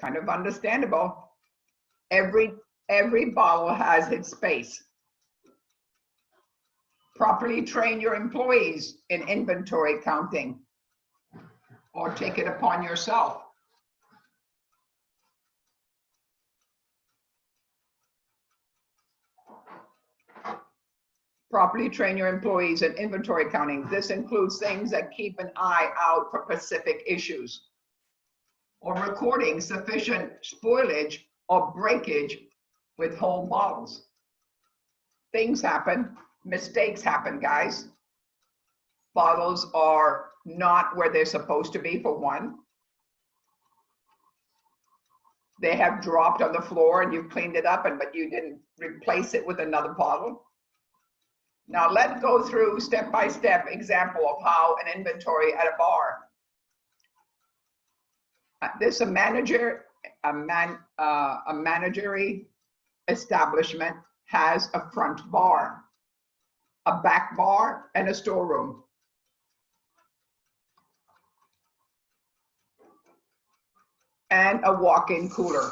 kind of understandable. Every bottle has its space. Properly train your employees in inventory counting, or take it upon yourself. Properly train your employees in inventory counting. This includes things that keep an eye out for specific issues, or recording sufficient spoilage or breakage with whole bottles. Things happen, mistakes happen, guys. Bottles are not where they're supposed to be, for one. They have dropped on the floor and you've cleaned it up, but you didn't replace it with another bottle. Now let's go through step-by-step example of how an inventory at a bar. This a managery establishment has a front bar, a back bar, and a storeroom. And a walk-in cooler.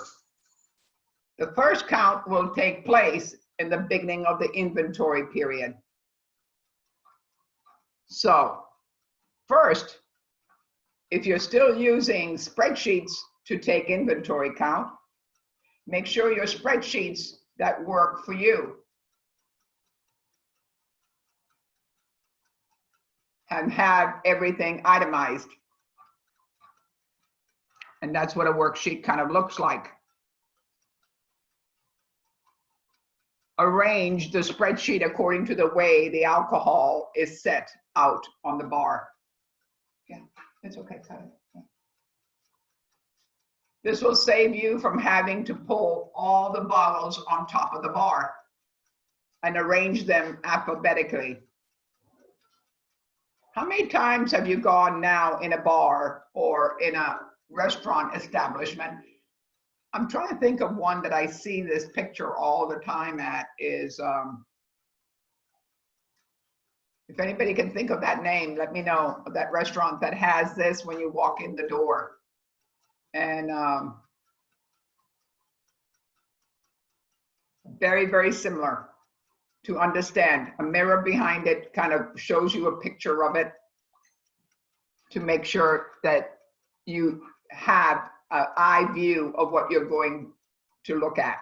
The first count will take place in the beginning of the inventory period. So first, if you're still using spreadsheets to take inventory count, make sure your spreadsheets that work for you and have everything itemized. And that's what a worksheet kind of looks like. Arrange the spreadsheet according to the way the alcohol is set out on the bar. Yeah, it's okay, cut it. Yeah. This will save you from having to pull all the bottles on top of the bar and arrange them alphabetically. How many times have you gone now in a bar or in a restaurant establishment? I'm trying to think of one that I see this picture all the time at is, if anybody can think of that name, let me know, that restaurant that has this when you walk in the door. And very, very similar to understand. A mirror behind it kind of shows you a picture of it to make sure that you have an eye view of what you're going to look at.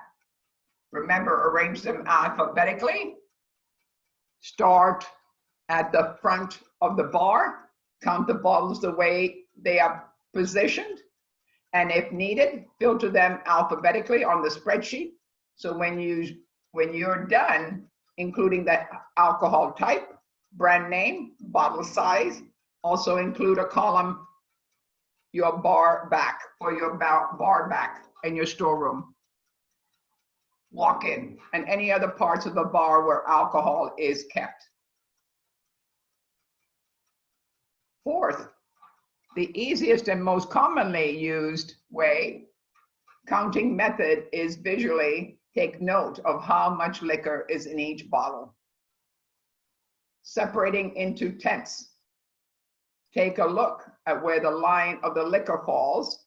Remember, arrange them alphabetically. Start at the front of the bar, count the bottles the way they are positioned, and if needed, filter them alphabetically on the spreadsheet. So when you're done, including the alcohol type, brand name, bottle size, also include a column, your bar back, for your bar back in your storeroom, walk-in, and any other parts of the bar where alcohol is kept. Fourth, the easiest and most commonly used counting method is visually take note of how much liquor is in each bottle. Separating into tenths. Take a look at where the line of the liquor falls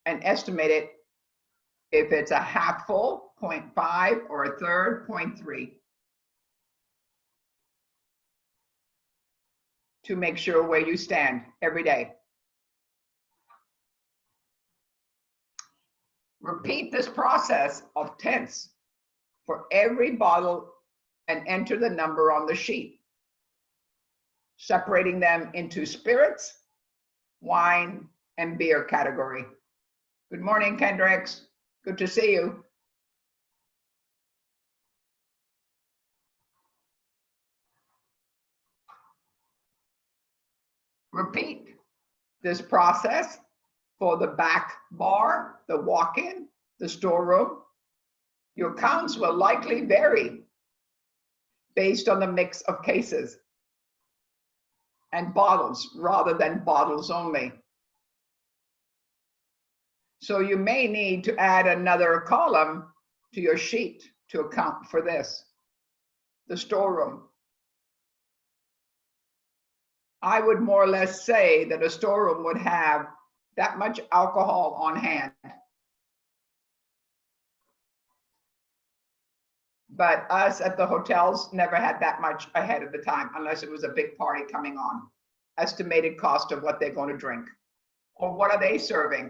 and estimate it if it's a half full, 0.5, or a third, 0.3. To make sure where you stand every day. Repeat this process of tenths for every bottle and enter the number on the sheet, separating them into spirits, wine, and beer category. Good morning, Kendricks. Good to see you. Repeat this process for the back bar, the walk-in, the storeroom. Your counts will likely vary based on the mix of cases and bottles rather than bottles only. So you may need to add another column to your sheet to account for this. The storeroom. I would more or less say that a storeroom would have that much alcohol on hand. But us at the hotels never had that much ahead of the time, unless it was a big party coming on. Estimated cost of what they're going to drink. Or what are they serving?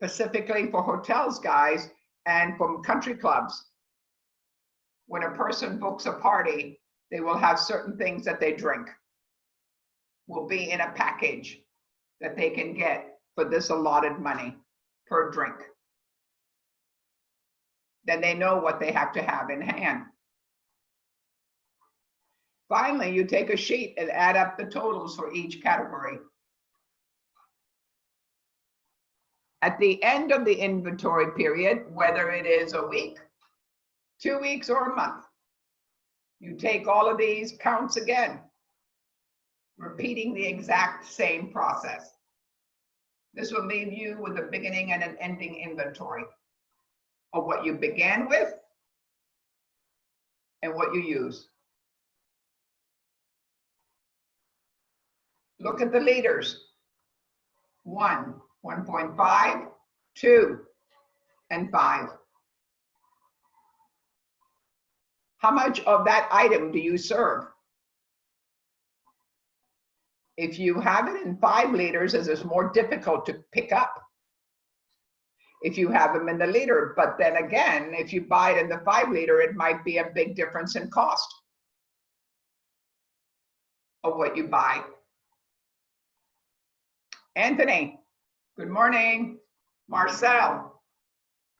Specifically for hotels, guys, and from country clubs. When a person books a party, they will have certain things that they drink. Will be in a package that they can get for this allotted money per drink. Then they know what they have to have in hand. Finally, you take a sheet and add up the totals for each category. At the end of the inventory period, whether it is a week, 2 weeks, or a month, you take all of these counts again, repeating the exact same process. This will leave you with a beginning and an ending inventory of what you began with and what you use. Look at the liters. 1, 1.5, 2, and 5. How much of that item do you serve? If you have it in 5 liters, it's more difficult to pick up. If you have them in the liter, but then again, if you buy it in the 5 liter, it might be a big difference in cost of what you buy. Anthony, good morning. Marcel,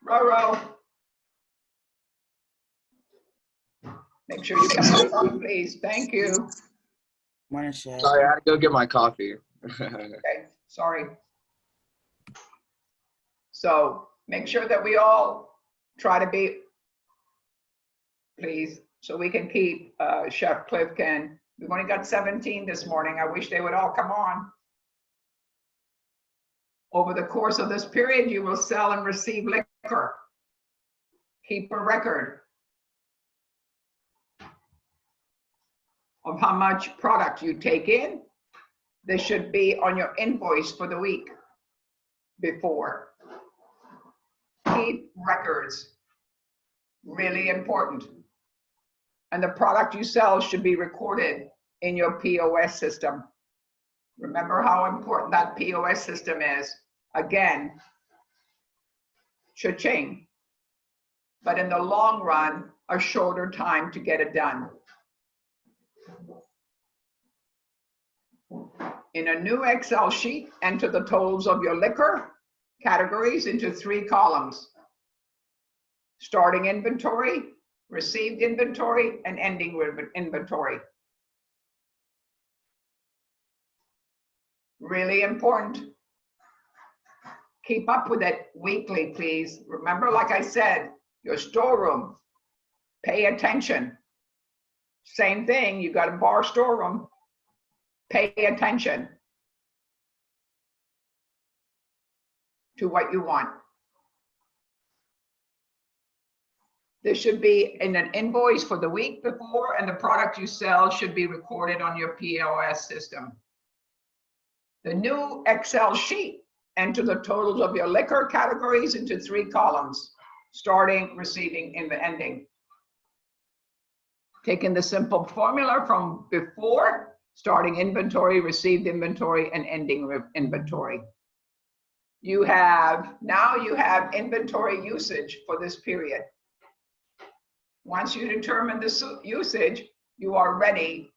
Roro. Make sure you come on, please. Thank you. Morning, Chef. Sorry, I had to go get my coffee. Okay, sorry. So make sure that we all try to be, please, so we can keep Chef Cliff can. We've only got 17 this morning. I wish they would all come on. Over the course of this period, you will sell and receive liquor. Keep a record of how much product you take in. This should be on your invoice for the week before. Keep records, really important. And the product you sell should be recorded in your POS system. Remember how important that POS system is. Again, cha-ching. But in the long run, a shorter time to get it done. In a new Excel sheet, enter the totals of your liquor categories into 3 columns. Starting inventory, received inventory, and ending inventory. Really important. Keep up with it weekly, please. Remember, like I said, your storeroom, pay attention. Same thing, you got a bar storeroom, pay attention to what you want. This should be in an invoice for the week before, and the product you sell should be recorded on your POS system. The new Excel sheet, enter the totals of your liquor categories into 3 columns, starting, receiving, and the ending. Taking the simple formula from before, starting inventory, received inventory, and ending inventory. Now you have inventory usage for this period. Once you determine the usage, you are ready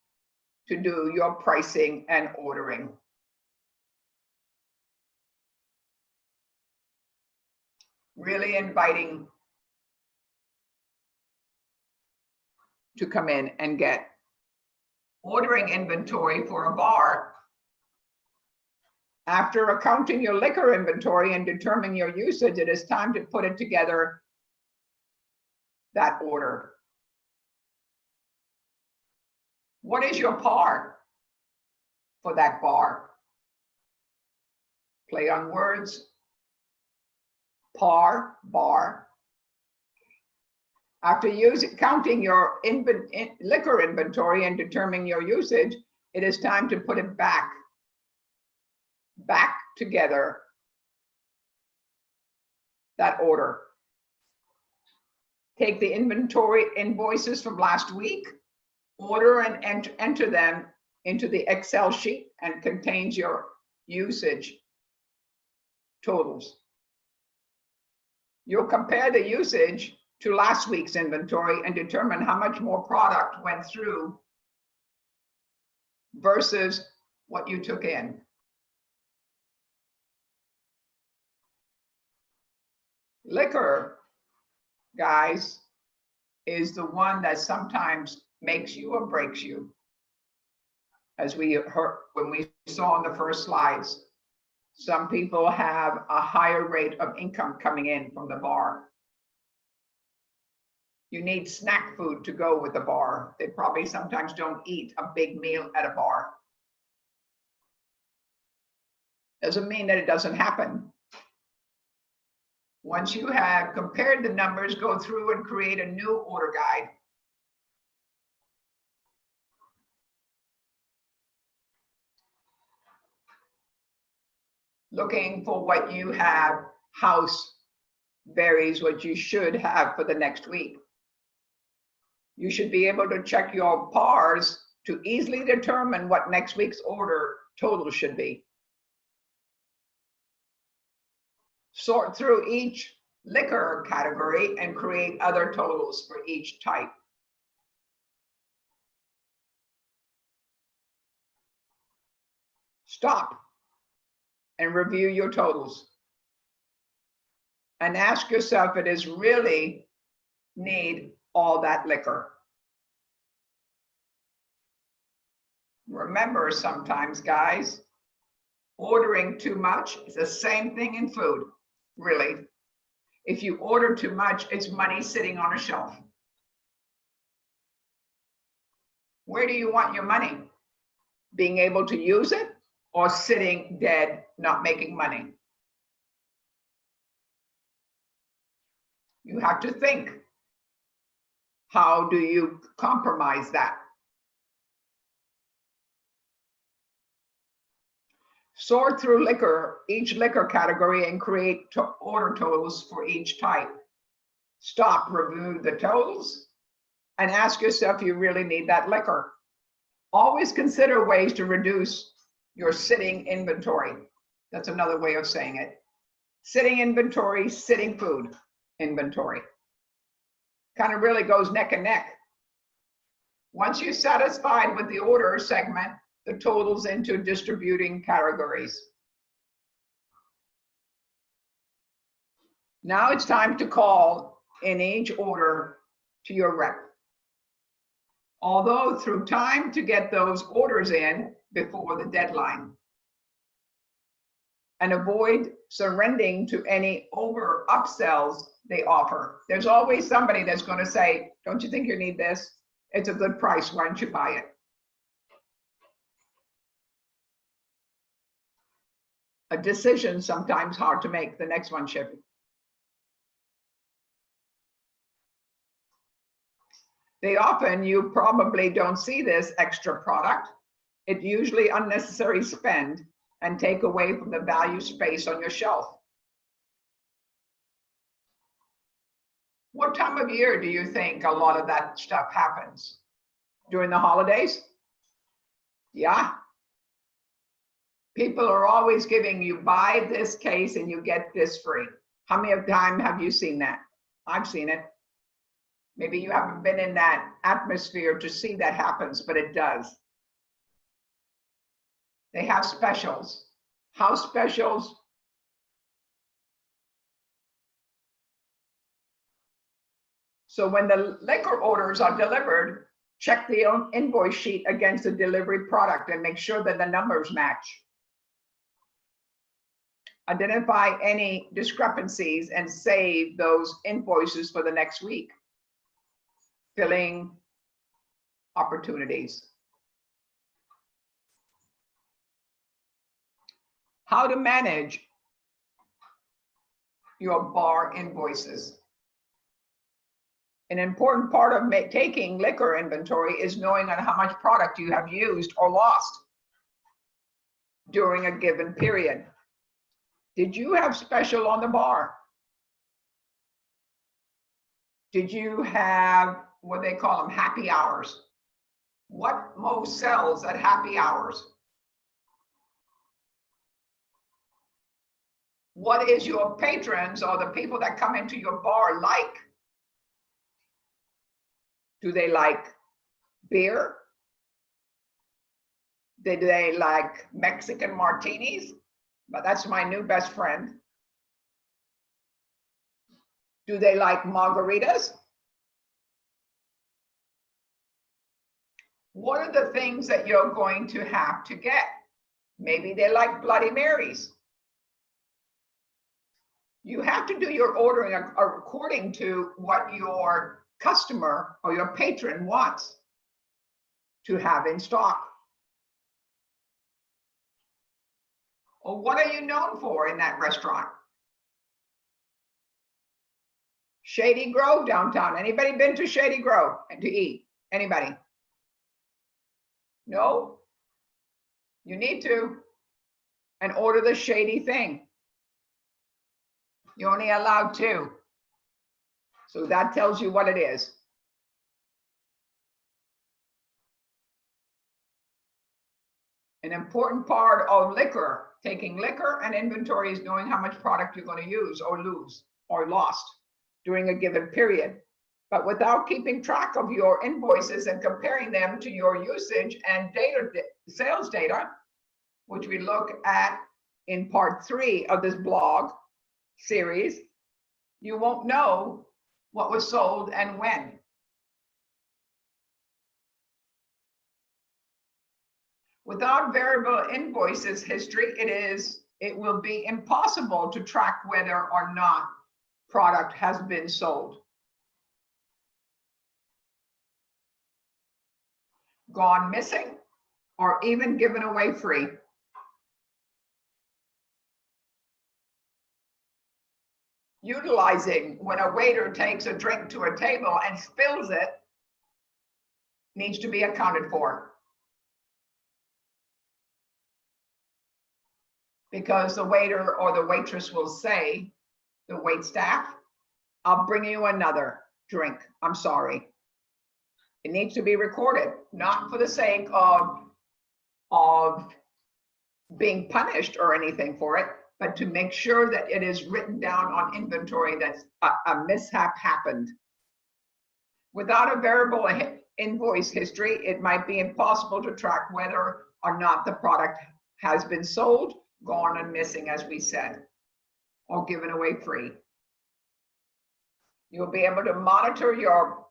to do your pricing and ordering. Really inviting to come in and get ordering inventory for a bar. After accounting your liquor inventory and determining your usage, it is time to put it together, that order. What is your par for that bar? Play on words. Par, bar. After counting your liquor inventory and determining your usage, it is time to put it back together that order. Take the inventory invoices from last week, order and enter them into the Excel sheet and contains your usage totals. You'll compare the usage to last week's inventory and determine how much more product went through versus what you took in. Liquor, guys, is the one that sometimes makes you or breaks you. As we heard when we saw in the first slides, some people have a higher rate of income coming in from the bar. You need snack food to go with the bar. They probably sometimes don't eat a big meal at a bar. Doesn't mean that it doesn't happen. Once you have compared the numbers, go through and create a new order guide. Looking for what you have house varies what you should have for the next week. You should be able to check your PARs to easily determine what next week's order total should be. Sort through each liquor category and create other totals for each type. Stop and review your totals. And ask yourself if it is really need all that liquor. Remember, sometimes, guys, ordering too much is the same thing in food, really. If you order too much, it's money sitting on a shelf. Where do you want your money? Being able to use it or sitting dead, not making money? You have to think. How do you compromise that? Sort through each liquor category and create order totals for each type. Stop, review the totals, and ask yourself if you really need that liquor. Always consider ways to reduce your sitting inventory. That's another way of saying it. Sitting inventory, sitting food inventory. Kind of really goes neck and neck. Once you're satisfied with the order, segment the totals into distributing categories. Now it's time to call in each order to your rep. Although through time to get those orders in before the deadline. And avoid surrendering to any over upsells they offer. There's always somebody that's going to say, don't you think you need this? It's a good price, why don't you buy it? A decision sometimes hard to make. The next one, Shippy. You probably don't see this extra product. It's usually unnecessary spend and take away from the value space on your shelf. What time of year do you think a lot of that stuff happens? During the holidays? Yeah. People are always giving you, buy this case and you get this free. How many times have you seen that? I've seen it. Maybe you haven't been in that atmosphere to see that happens, but it does. They have specials, house specials. So when the liquor orders are delivered, check the invoice sheet against the delivery product and make sure that the numbers match. Identify any discrepancies and save those invoices for the next week. Filling opportunities. How to manage your bar invoices. An important part of taking liquor inventory is knowing on how much product you have used or lost during a given period. Did you have special on the bar? Did you have what they call them, happy hours? What most sells at happy hours? What is your patrons or the people that come into your bar like? Do they like beer? Do they like Mexican martinis? But that's my new best friend. Do they like margaritas? What are the things that you're going to have to get? Maybe they like Bloody Marys. You have to do your ordering according to what your customer or your patron wants to have in stock. Or what are you known for in that restaurant? Shady Grove downtown. Anybody been to Shady Grove to eat? Anybody? No? You need to. And order the shady thing. You're only allowed 2. So that tells you what it is. An important part of liquor, taking liquor and inventory, is knowing how much product you're going to use or lose or lost during a given period. But without keeping track of your invoices and comparing them to your usage and data, sales data, which we look at in part 3 of this blog series, you won't know what was sold and when. Without variable invoices history, it will be impossible to track whether or not product has been sold, gone missing, or even given away free. Utilizing when a waiter takes a drink to a table and spills it needs to be accounted for. Because the waiter or the waitress will say, the wait staff, I'll bring you another drink. I'm sorry. It needs to be recorded, not for the sake of being punished or anything for it, but to make sure that it is written down on inventory that a mishap happened. Without a variable invoice history, it might be impossible to track whether or not the product has been sold, gone and missing, as we said, or given away free. You'll be able to monitor your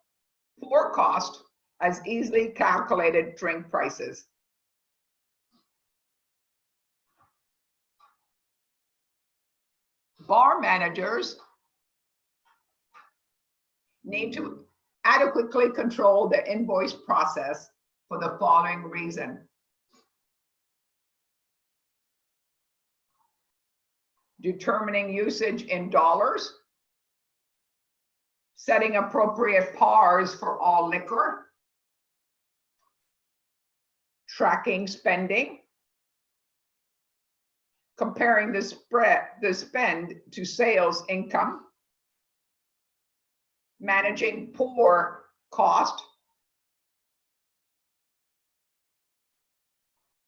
pour cost as easily calculated drink prices. Bar managers need to adequately control the invoice process for the following reason. Determining usage in dollars, setting appropriate pars for all liquor, tracking spending, comparing the spend to sales income, managing pour cost,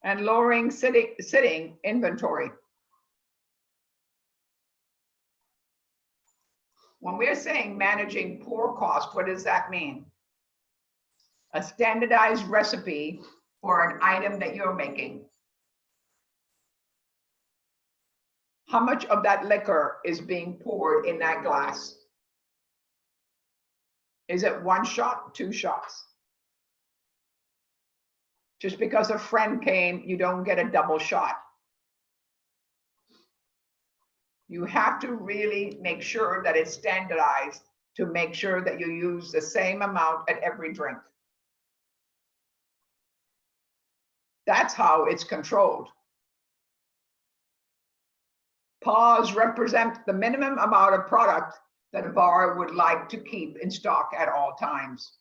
and lowering sitting inventory. When we're saying managing pour cost, what does that mean? A standardized recipe for an item that you're making. How much of that liquor is being poured in that glass? Is it 1 shot, 2 shots? Just because a friend came, you don't get a double shot. You have to really make sure that it's standardized to make sure that you use the same amount at every drink. That's how it's controlled. PAWs represent the minimum amount of product that a bar would like to keep in stock at all times.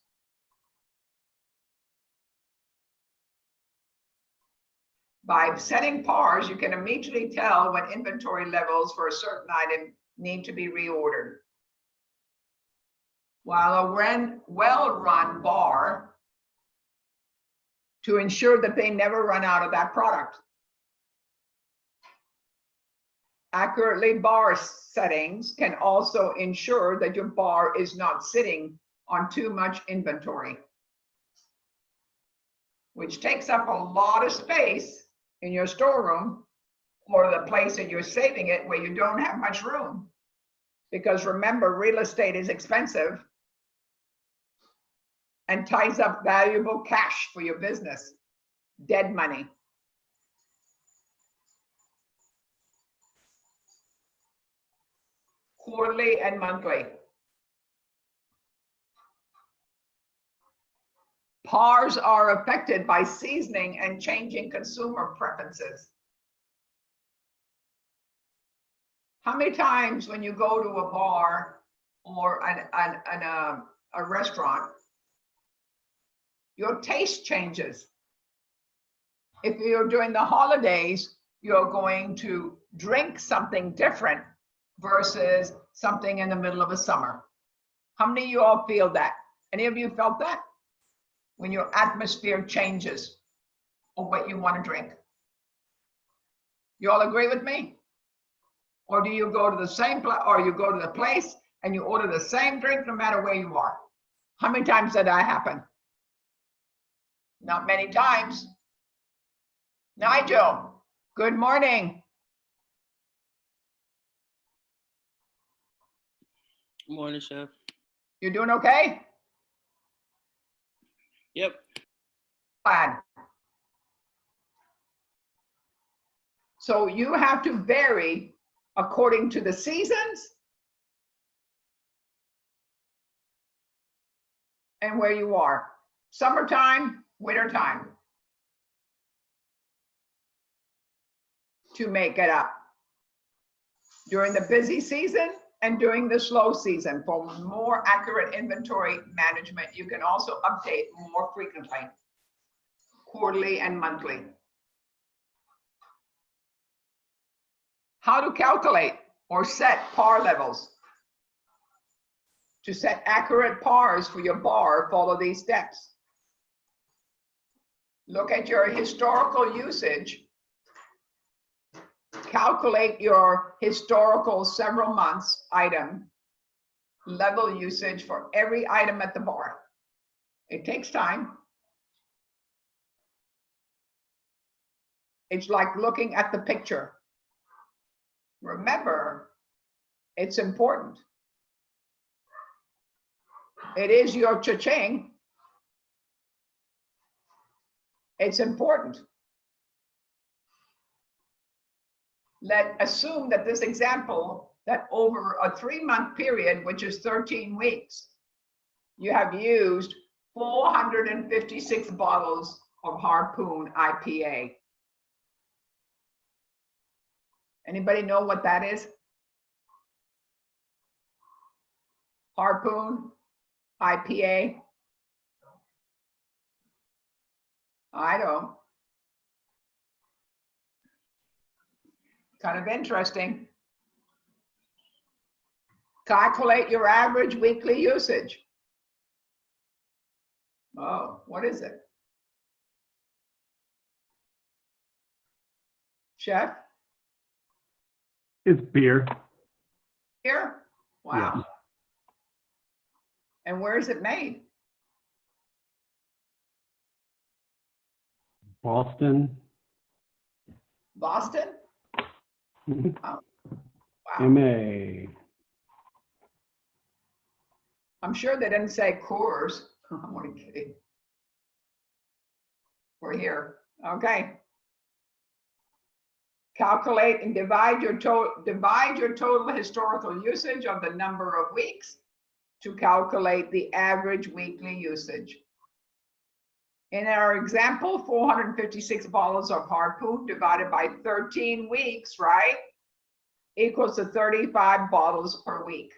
By setting PARs, you can immediately tell when inventory levels for a certain item need to be reordered. while a well-run bar to ensure that they never run out of that product. Accurately bar settings can also ensure that your bar is not sitting on too much inventory, which takes up a lot of space in your storeroom or the place that you're saving it where you don't have much room. Because remember, real estate is expensive and ties up valuable cash for your business, dead money. Quarterly and monthly. PARs are affected by seasoning and changing consumer preferences. How many times when you go to a bar or a restaurant, your taste changes? If you're during the holidays, you're going to drink something different versus something in the middle of a summer. How many of you all feel that? Any of you felt that? When your atmosphere changes or what you want to drink? You all agree with me? Or do you go to the same place, or you go to the place and you order the same drink no matter where you are? How many times did that happen? Not many times. Nigel, good morning. Good morning, Chef. You doing okay? Yep. Fine. So you have to vary according to the seasons and where you are. Summertime, wintertime, to make it up. During the busy season and during the slow season, for more accurate inventory management, you can also update more frequently, quarterly and monthly. How to calculate or set par levels. To set accurate pars for your bar, follow these steps. Look at your historical usage. Calculate your historical several months item level usage for every item at the bar. It takes time. It's like looking at the picture. Remember, it's important. It is your cha-ching. It's important. Let's assume that this example, that over a 3-month period, which is 13 weeks, you have used 456 bottles of Harpoon IPA. Anybody know what that is? Harpoon IPA? I don't. Kind of interesting. Calculate your average weekly usage. Oh, what is it? Chef? It's beer. Here? Wow. Yeah. And where is it made? Boston. Boston? Mhm. Oh, wow. MA. I'm sure they didn't say Coors. I'm only kidding. We're here. Okay. Calculate and divide your total historical usage of the number of weeks to calculate the average weekly usage. In our example, 456 bottles of Harpoon divided by 13 weeks, right? Equals to 35 bottles per week.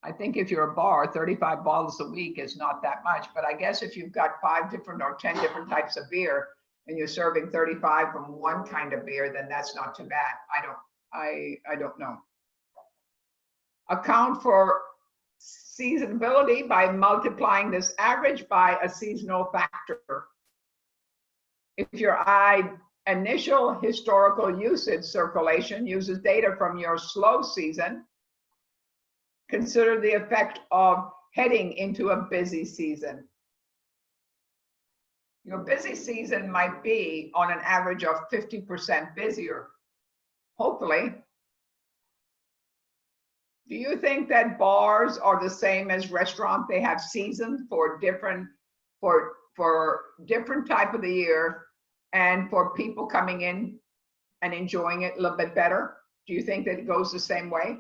I think if you're a bar, 35 bottles a week is not that much, but I guess if you've got 5 different or 10 different types of beer and you're serving 35 from one kind of beer, then that's not too bad. I don't know. Account for seasonability by multiplying this average by a seasonal factor. If your initial historical usage circulation uses data from your slow season, consider the effect of heading into a busy season. Your busy season might be on an average of 50% busier, hopefully. Do you think that bars are the same as restaurants? They have seasons for different type of the year and for people coming in and enjoying it a little bit better? Do you think that it goes the same way?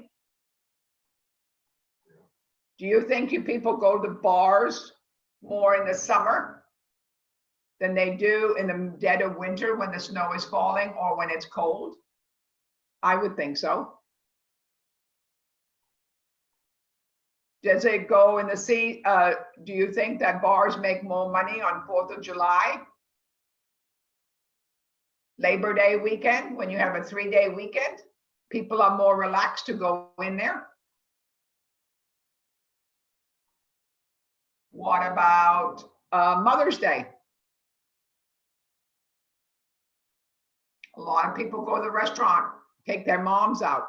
Do you think you people go to bars more in the summer than they do in the dead of winter when the snow is falling or when it's cold? I would think so. Does it go in the sea? Do you think that bars make more money on 4th of July? Labor Day weekend, when you have a 3-day weekend? People are more relaxed to go in there. What about Mother's Day? A lot of people go to the restaurant, take their moms out.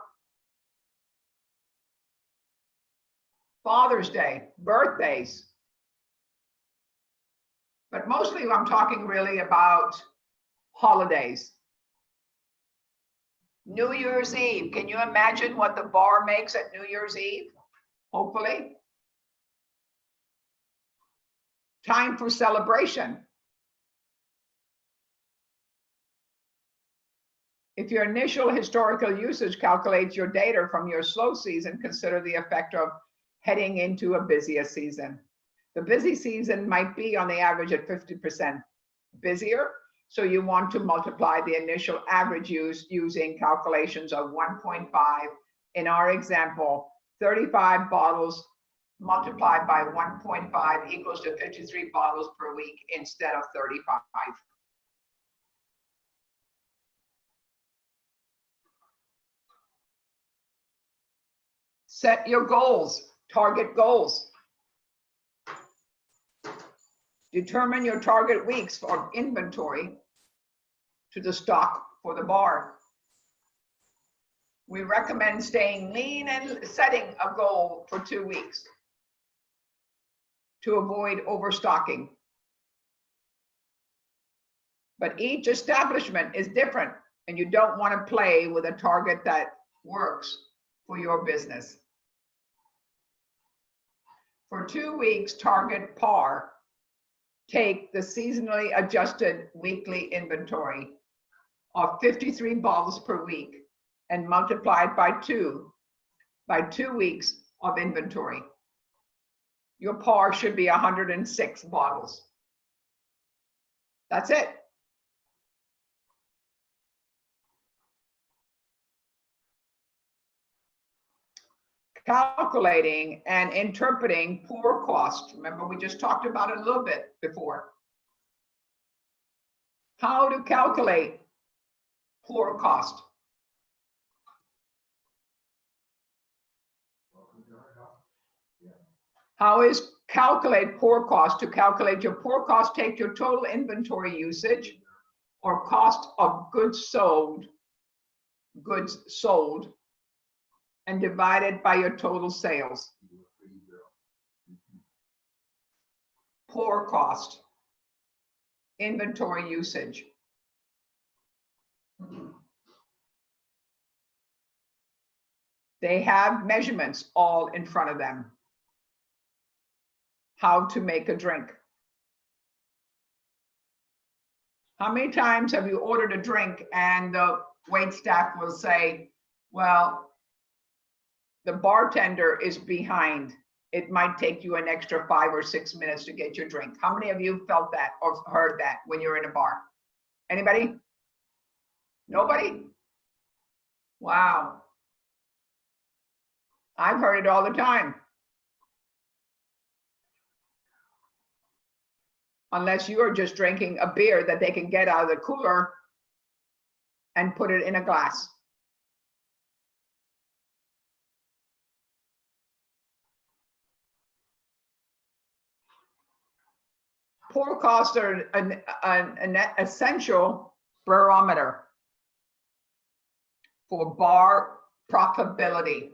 Father's Day, birthdays. But mostly I'm talking really about holidays. New Year's Eve. Can you imagine what the bar makes at New Year's Eve? Hopefully. Time for celebration. If your initial historical usage calculates your data from your slow season, consider the effect of heading into a busier season. The busy season might be on the average at 50% busier. So you want to multiply the initial average use using calculations of 1.5. In our example, 35 bottles multiplied by 1.5 equals to 53 bottles per week instead of 35. Set your goals, target goals. Determine your target weeks for inventory to the stock for the bar. We recommend staying lean and setting a goal for 2 weeks to avoid overstocking. But each establishment is different, and you don't want to play with a target that works for your business. For 2 weeks, target par. Take the seasonally adjusted weekly inventory of 53 bottles per week and multiply it by 2 weeks of inventory. Your par should be 106 bottles. That's it. Calculating and interpreting pour cost. Remember, we just talked about it a little bit before. How to calculate pour cost. How is calculate pour cost? To calculate your pour cost, take your total inventory usage or cost of goods sold, and divide it by your total sales. Pour cost, inventory usage. They have measurements all in front of them. How to make a drink. How many times have you ordered a drink and the wait staff will say, well, the bartender is behind. It might take you an extra 5 or 6 minutes to get your drink. How many of you felt that or heard that when you're in a bar? Anybody? Nobody? Wow. I've heard it all the time. unless you are just drinking a beer that they can get out of the cooler and put it in a glass. Pour costs are an essential barometer for bar profitability.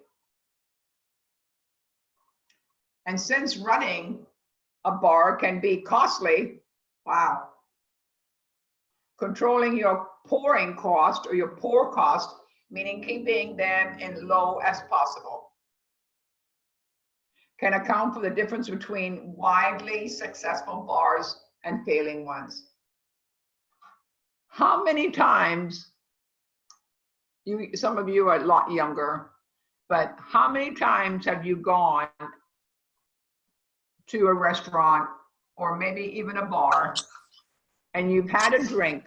And since running a bar can be costly, wow, controlling your pouring cost or your pour cost, meaning keeping them in low as possible, can account for the difference between widely successful bars and failing ones. How many times, some of you are a lot younger, but how many times have you gone to a restaurant or maybe even a bar and you've had a drink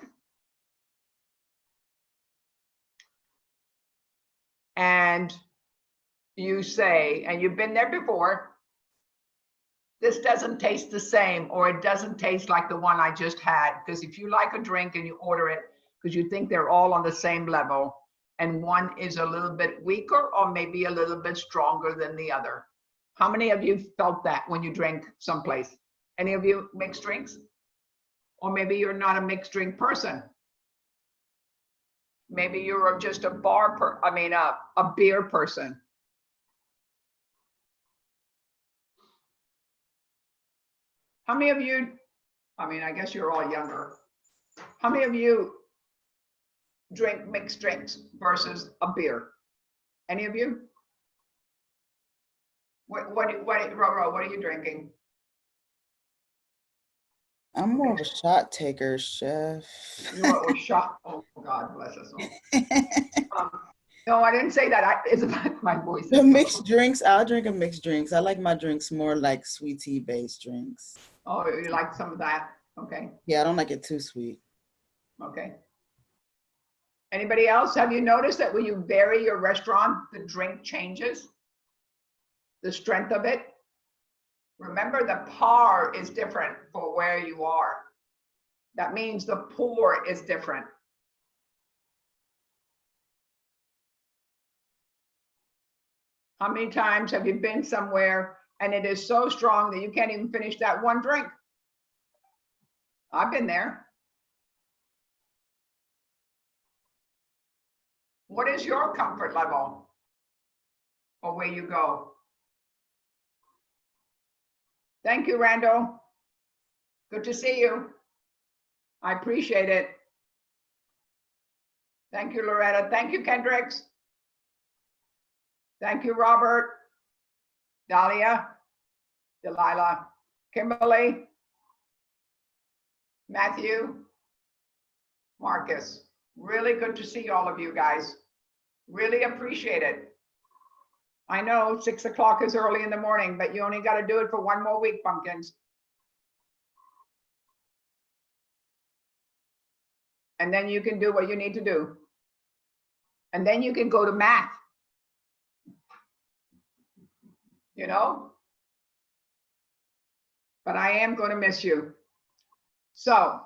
and you say, and you've been there before, this doesn't taste the same, or it doesn't taste like the one I just had? Because if you like a drink and you order it because you think they're all on the same level and one is a little bit weaker or maybe a little bit stronger than the other. How many of you felt that when you drink someplace? Any of you mixed drinks? Or maybe you're not a mixed drink person. Maybe you're just a a beer person. How many of you, I guess you're all younger. How many of you drink mixed drinks versus a beer? Any of you? Roro, what are you drinking? I'm more of a shot taker, chef. You are a shot. Oh, God bless us all. No, I didn't say that. It's about my voice. The mixed drinks, I'll drink a mixed drinks. I like my drinks more like sweet tea based drinks. Oh, you like some of that? Okay. Yeah, I don't like it too sweet. Okay. Anybody else? Have you noticed that when you vary your restaurant, the drink changes? The strength of it? Remember, the par is different for where you are. That means the pour is different. How many times have you been somewhere and it is so strong that you can't even finish that one drink? I've been there. What is your comfort level or where you go? Thank you, Randall. Good to see you. I appreciate it. Thank you, Loretta. Thank you, Kendricks. Thank you, Robert, Dahlia, Delilah, Kimberly, Matthew, Marcus. Really good to see all of you guys. Really appreciate it. I know 6 o'clock is early in the morning, but you only got to do it for one more week, pumpkins. And then you can do what you need to do. And then you can go to math. You know? But I am going to miss you. So,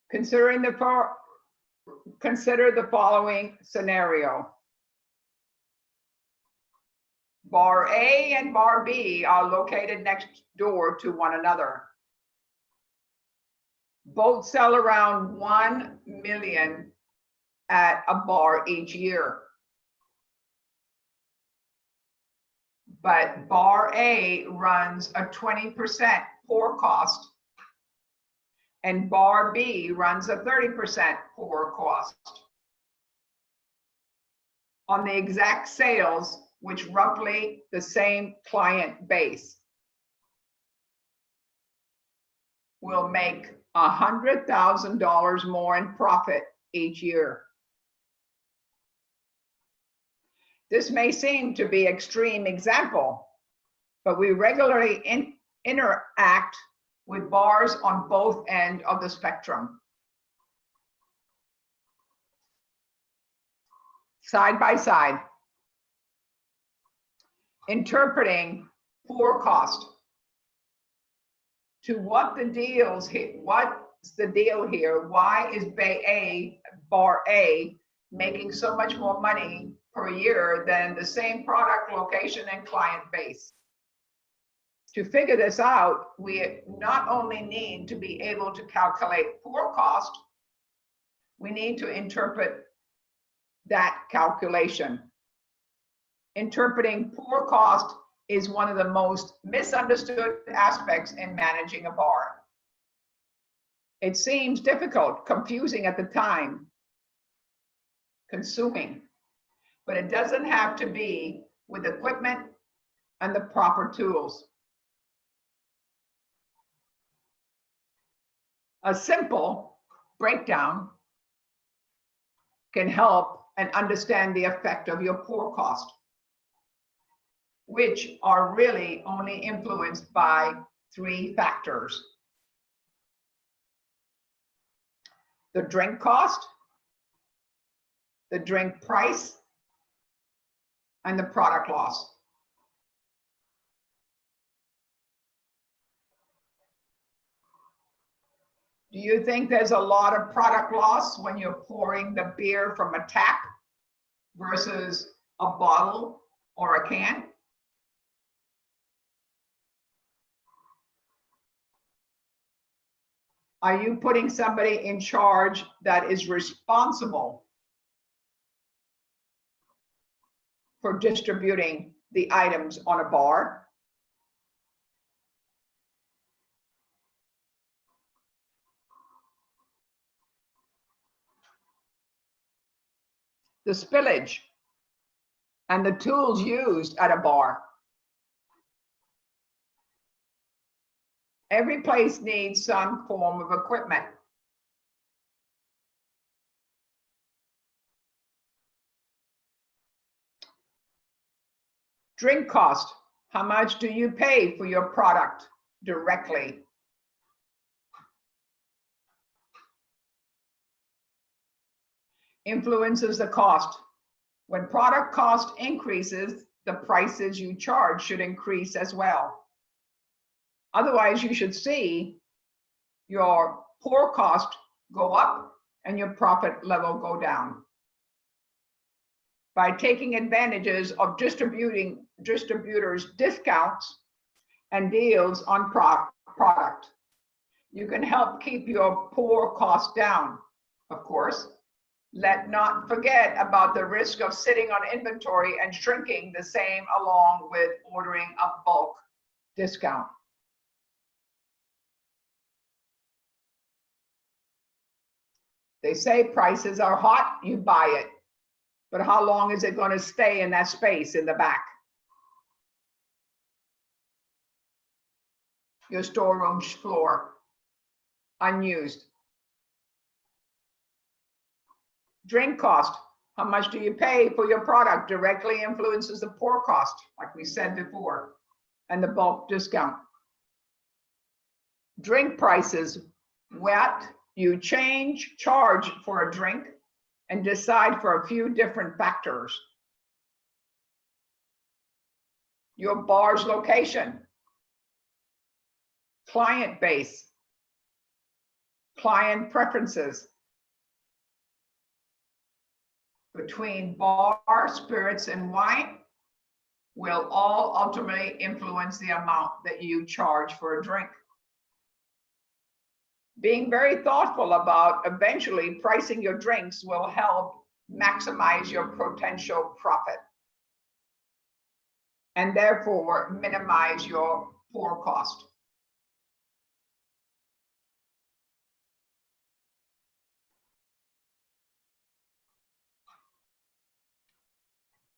consider the following scenario. Bar A and Bar B are located next door to one another. Both sell around 1 million at a bar each year. But Bar A runs a 20% pour cost, and Bar B runs a 30% pour cost on the exact sales, which roughly the same client base will make $100,000 more in profit each year. This may seem to be an extreme example, but we regularly interact with bars on both ends of the spectrum. Side by side, interpreting pour cost. to what the deals here, what's the deal here? Why is bar A making so much more money per year than the same product, location, and client base? To figure this out, we not only need to be able to calculate pour cost, we need to interpret that calculation. Interpreting pour cost is one of the most misunderstood aspects in managing a bar. It seems difficult, confusing at the time, consuming, but it doesn't have to be with equipment and the proper tools. A simple breakdown can help and understand the effect of your pour cost, which are really only influenced by 3 factors: the drink cost, the drink price, and the product loss. Do you think there's a lot of product loss when you're pouring the beer from a tap versus a bottle or a can? Are you putting somebody in charge that is responsible for distributing the items on a bar? The spillage and the tools used at a bar. Every place needs some form of equipment. Drink cost. How much do you pay for your product directly? Influences the cost. When product cost increases, the prices you charge should increase as well. Otherwise, you should see your pour cost go up and your profit level go down. By taking advantages of distributors' discounts and deals on product, you can help keep your pour cost down. Of course, let not forget about the risk of sitting on inventory and shrinking the same along with ordering a bulk discount. They say prices are hot, you buy it. But how long is it going to stay in that space in the back? Your storeroom floor, unused. Drink cost. How much do you pay for your product directly influences the pour cost, like we said before, and the bulk discount. Drink prices. What you charge for a drink and decide for a few different factors. Your bar's location, client base, client preferences. Between bar, spirits, and wine will all ultimately influence the amount that you charge for a drink. Being very thoughtful about eventually pricing your drinks will help maximize your potential profit and therefore minimize your pour cost.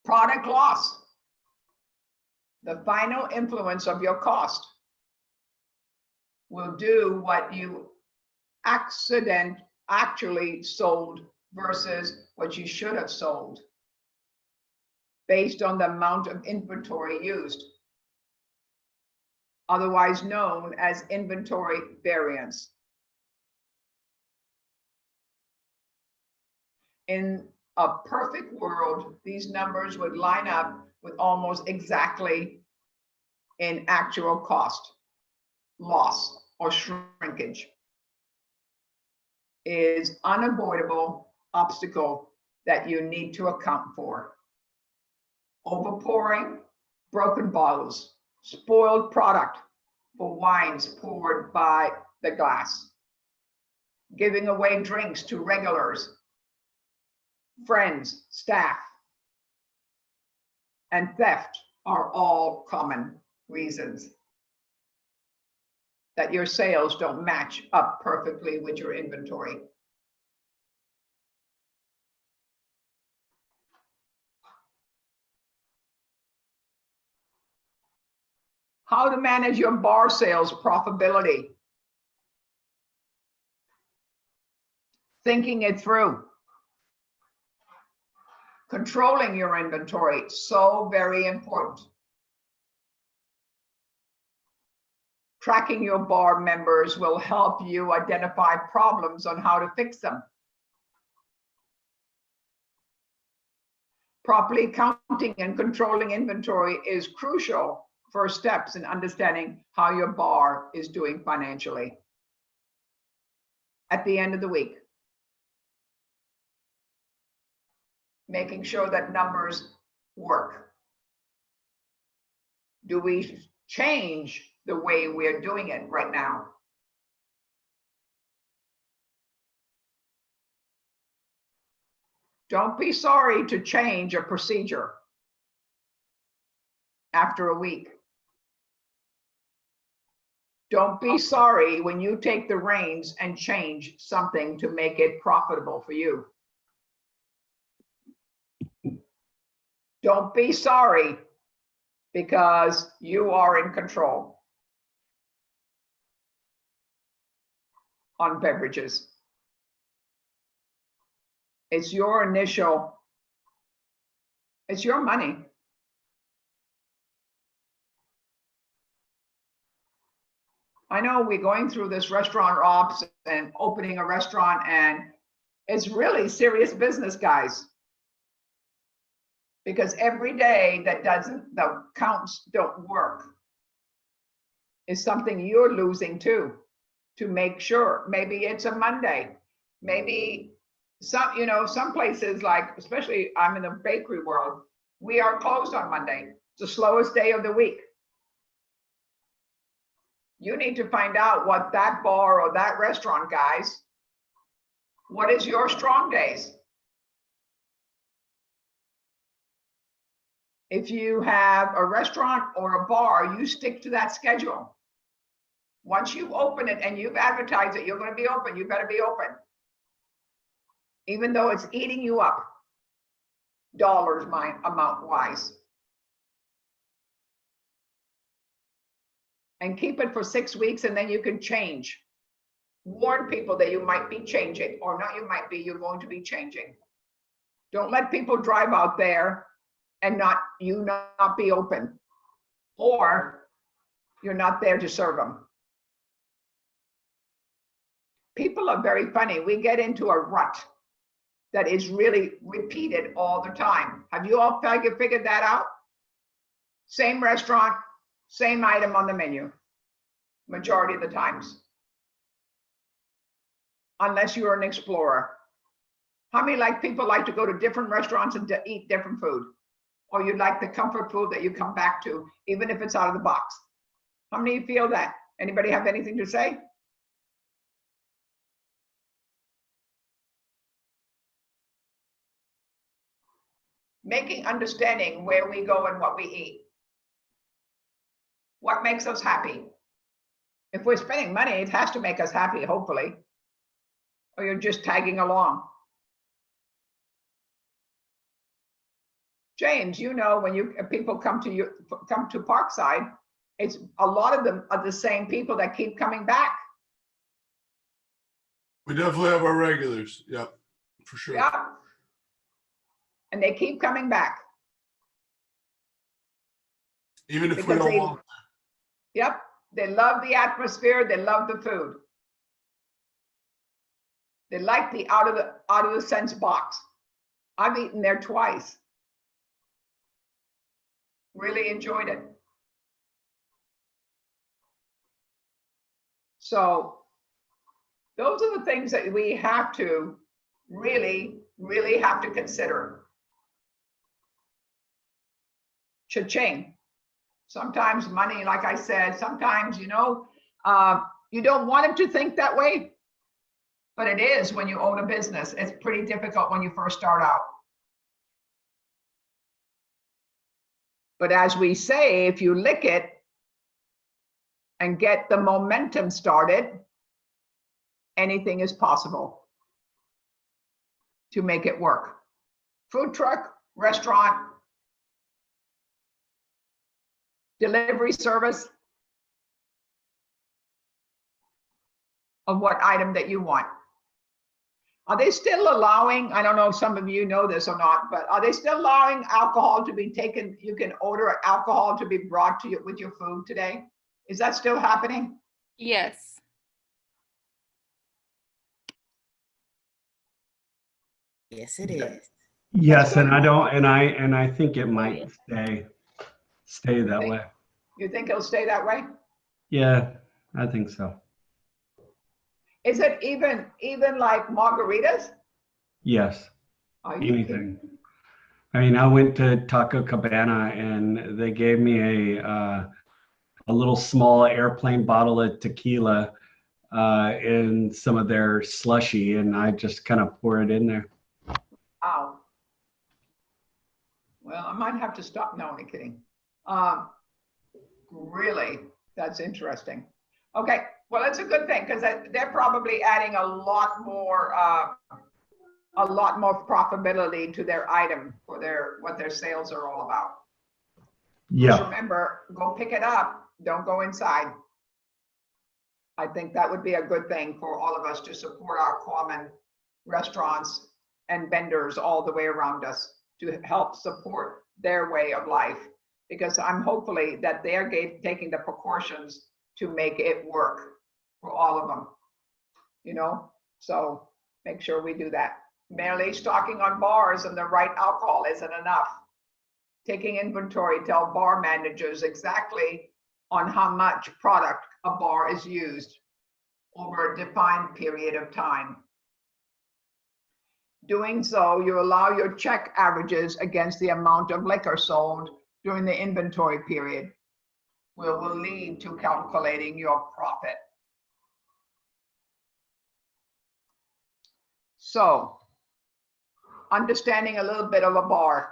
Product loss. The final influence of your cost will do what you actually sold versus what you should have sold based on the amount of inventory used, otherwise known as inventory variance. In a perfect world, these numbers would line up with almost exactly in actual cost loss. or shrinkage is unavoidable obstacle that you need to account for. Overpouring, broken bottles, spoiled product for wines poured by the glass, giving away drinks to regulars, friends, staff, and theft are all common reasons that your sales don't match up perfectly with your inventory. How to manage your bar sales profitability. Thinking it through. Controlling your inventory, so very important. Tracking your bar members will help you identify problems on how to fix them. Properly counting and controlling inventory is crucial first steps in understanding how your bar is doing financially. At the end of the week, making sure that numbers work. Do we change the way we're doing it right now? Don't be sorry to change a procedure after a week. Don't be sorry when you take the reins and change something to make it profitable for you. Don't be sorry because you are in control on beverages. It's your initial, it's your money. I know we're going through this restaurant ops and opening a restaurant, and it's really serious business, guys. Because every day that the counts don't work is something you're losing too, to make sure. Maybe it's a Monday, maybe some places, like, especially I'm in the bakery world, we are closed on Monday. It's the slowest day of the week. You need to find out what that bar or that restaurant, guys, what is your strong days? If you have a restaurant or a bar, you stick to that schedule. Once you open it and you've advertised that you're going to be open, you better be open. Even though it's eating you up, dollars amount wise. And keep it for 6 weeks, and then you can change. Warn people that you might be changing, or not you might be, you're going to be changing. Don't let people drive out there and not be open, or you're not there to serve them. People are very funny. We get into a rut that is really repeated all the time. Have you all figured that out? Same restaurant, same item on the menu, majority of the times. Unless you're an explorer. How many people like to go to different restaurants and to eat different food? Or you like the comfort food that you come back to, even if it's out of the box? How many of you feel that? Anybody have anything to say? Understanding where we go and what we eat. What makes us happy? If we're spending money, it has to make us happy, hopefully. Or you're just tagging along. James, when people come to Parkside, it's a lot of them are the same people that keep coming back. We definitely have our regulars. Yep, for sure. Yep. And they keep coming back. Even if we Because don't want. Yep. They love the atmosphere. They love the food. They like the out of the sense box. I've eaten there twice. Really enjoyed it. So those are the things that we have to really, really have to consider. Cha-ching. Sometimes money, like I said, sometimes, you don't want him to think that way, but it is when you own a business. It's pretty difficult when you first start out. But as we say, if you lick it and get the momentum started, anything is possible to make it work. Food truck, restaurant, delivery service of what item that you want. Are they still allowing, I don't know if some of you know this or not, but are they still allowing alcohol to be taken? You can order alcohol to be brought to you with your food today. Is that still happening? Yes. Yes, it is. Yes, and I think it might stay that way. You think it'll stay that way? Yeah, I think so. Is it even like margaritas? Yes, Are you kidding? anything. I mean, I went to Taco Cabana and they gave me a little small airplane bottle of tequila in some of their slushy, and I just kind of pour it in there. Wow. Well, I might have to stop. No, I'm kidding. Really, that's interesting. Okay, well, it's a good thing because they're probably adding a lot more profitability to their item for what their sales are all about. Just Yeah, remember, go pick it up. Don't go inside. I think that would be a good thing for all of us to support our common restaurants and vendors all the way around us to help support their way of life. Because I'm hopefully that they're taking the precautions to make it work for all of them, so make sure we do that. Merely stocking on bars and the right alcohol isn't enough. Taking inventory, tell bar managers exactly on how much product a bar is used over a defined period of time. Doing so, you allow your check averages against the amount of liquor sold during the inventory period, will lead to calculating your profit. So, understanding a little bit of a bar,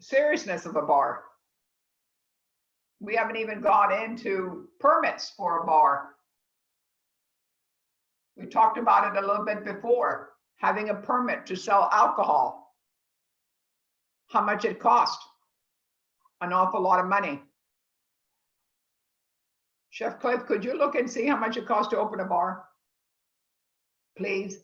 seriousness of a bar. We haven't even gone into permits for a bar. We talked about it a little bit before, having a permit to sell alcohol. How much it cost? An awful lot of money. Chef Cliff, could you look and see how much it costs to open a bar? Please.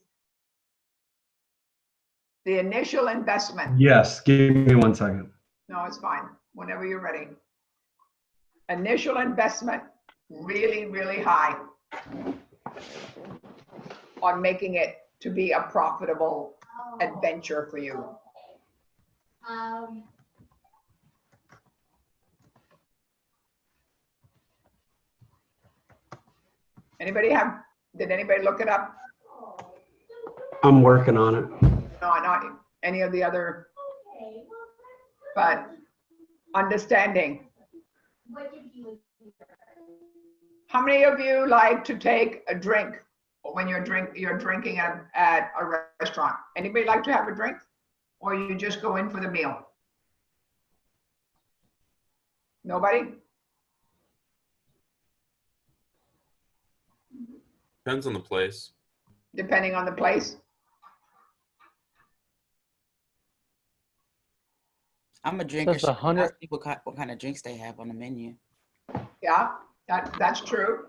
The initial investment. yes, give me 1 second. No, it's fine. Whenever you're ready. Initial investment, really, really high on making it to be a profitable adventure for you. Did anybody look it up? I'm working on it. No, not any of the other, but understanding. How many of you like to take a drink when you're drinking at a restaurant? Anybody like to have a drink? Or you just go in for the meal? Nobody? Depends on the place. Depending on the place? I'm a drinker. Says So 100 ask people what kind of drinks they have on the menu. Yeah, that's true.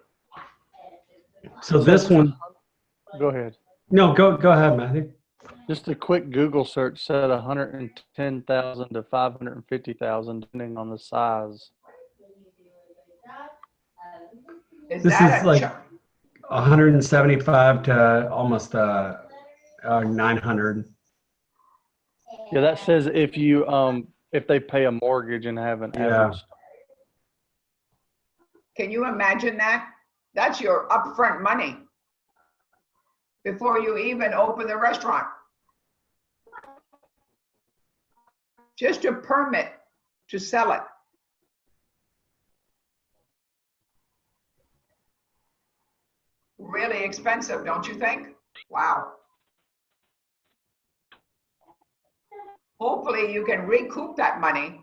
So this one, Go ahead. no, go ahead, Matthew. Just a quick Google search said 110,000 to 550,000, depending on the size. Is This that is a like char- 175 to almost 900. Yeah, that says if you if they pay a mortgage and have an Yeah. average. Can you imagine that? That's your upfront money before you even open the restaurant. Just a permit to sell it. Really expensive, don't you think? Wow. Hopefully you can recoup that money.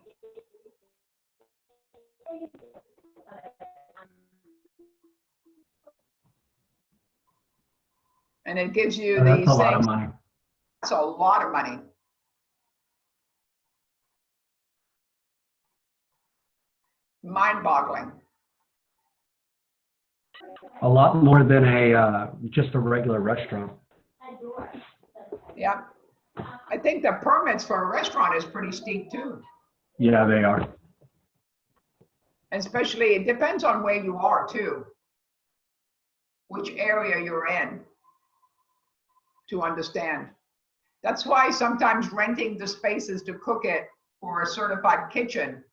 And it gives you That's these a lot of things. money. That's a lot of money. Mind-boggling. A lot more than just a regular restaurant. Yeah. I think the permits for a restaurant is pretty steep too. Yeah, they are. Especially, it depends on where you are too. Which area you're in to understand. That's why sometimes renting the spaces to cook it for a certified kitchen,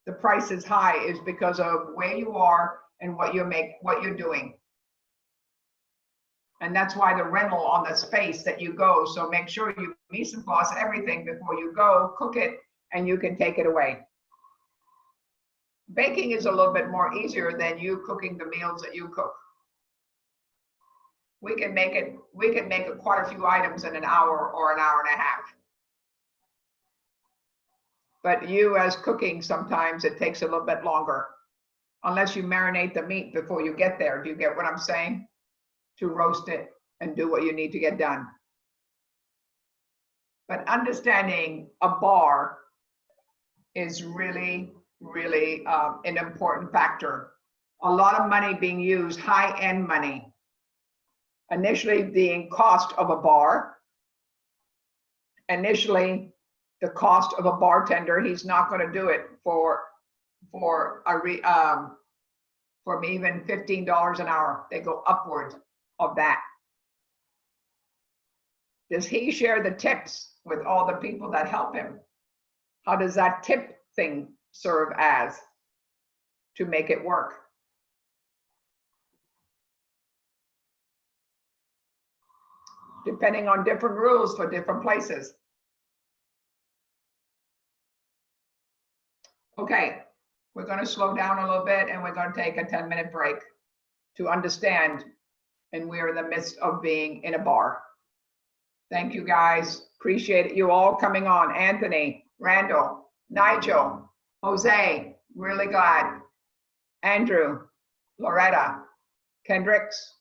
the price is high, is because of where you are and what you're doing. And that's why the rental on the space that you go. So make sure you mise en place everything before you go, cook it, and you can take it away. Baking is a little bit more easier than you cooking the meals that you cook. We can make quite a few items in an hour or an hour and a half. But you as cooking, sometimes it takes a little bit longer. Unless you marinate the meat before you get there. Do you get what I'm saying? To roast it and do what you need to get done. But understanding a bar is really, really an important factor. A lot of money being used, high-end money. Initially, the cost of a bar. Initially, the cost of a bartender, he's not going to do it for even $15 an hour. They go upwards of that. Does he share the tips with all the people that help him? How does that tip thing serve as to make it work? Depending on different rules for different places. Okay, we're going to slow down a little bit and we're going to take a 10-minute break to understand. And we're in the midst of being in a bar. Thank you guys. Appreciate you all coming on. Anthony, Randall, Nigel, Jose, really glad. Andrew, Loretta, Kendricks,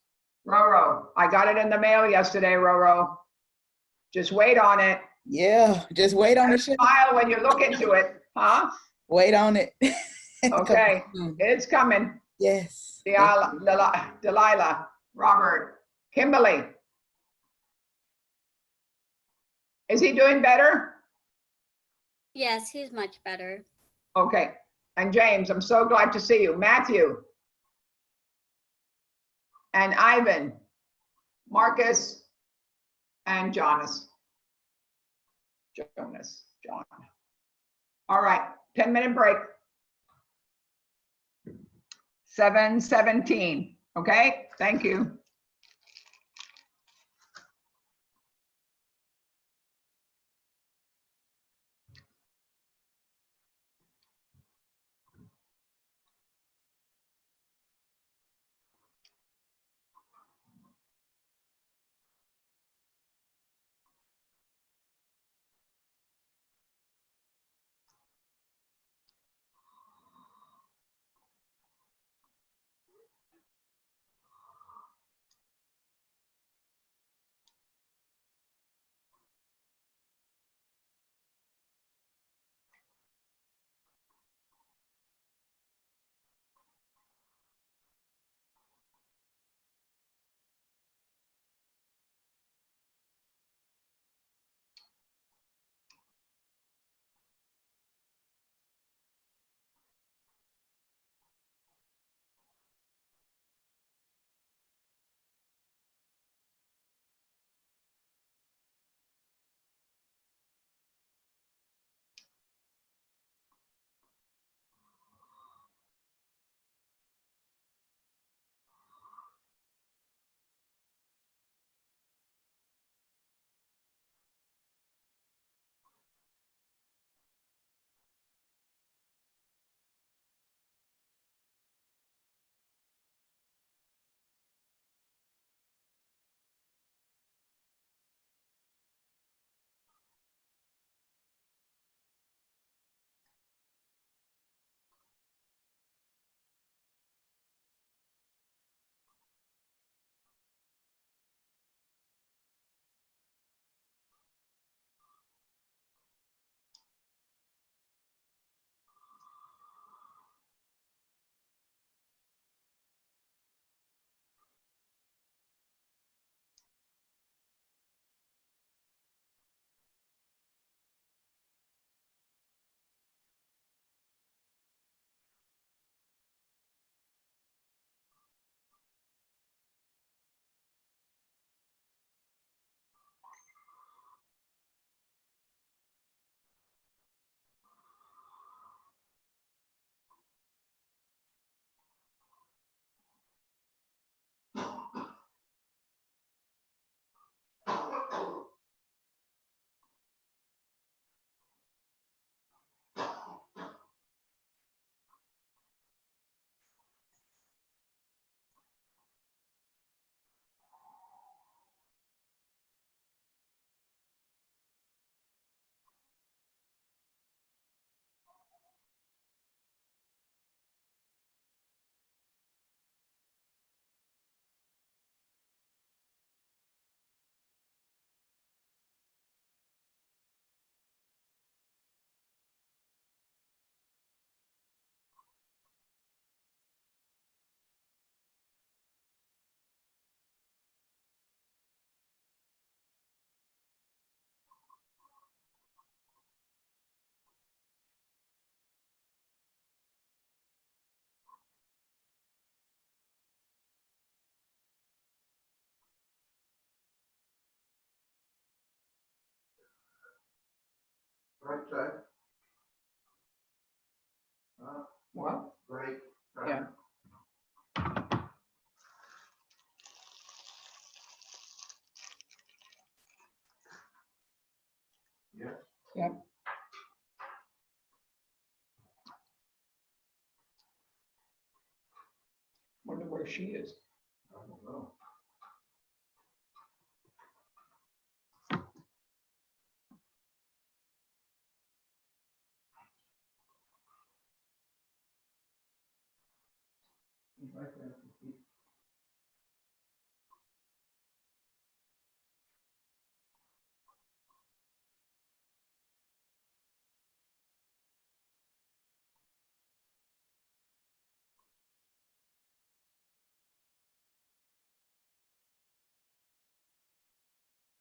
Roro. I got it in the mail yesterday, Roro. Just wait on it. Yeah, just wait on the shit. Smile when you look into it, huh? Wait on it. Okay, it's coming. Yes. Delilah, Robert, Kimberly. Is he doing better? Yes, he's much better. Okay. And James, I'm so glad to see you. Matthew. And Ivan, Marcus, and John. All right, 10-minute break. 7:17. Okay, thank you. Right side. What? Right. Yeah. Yes. Yep. Wonder where she is. I don't know. Right there.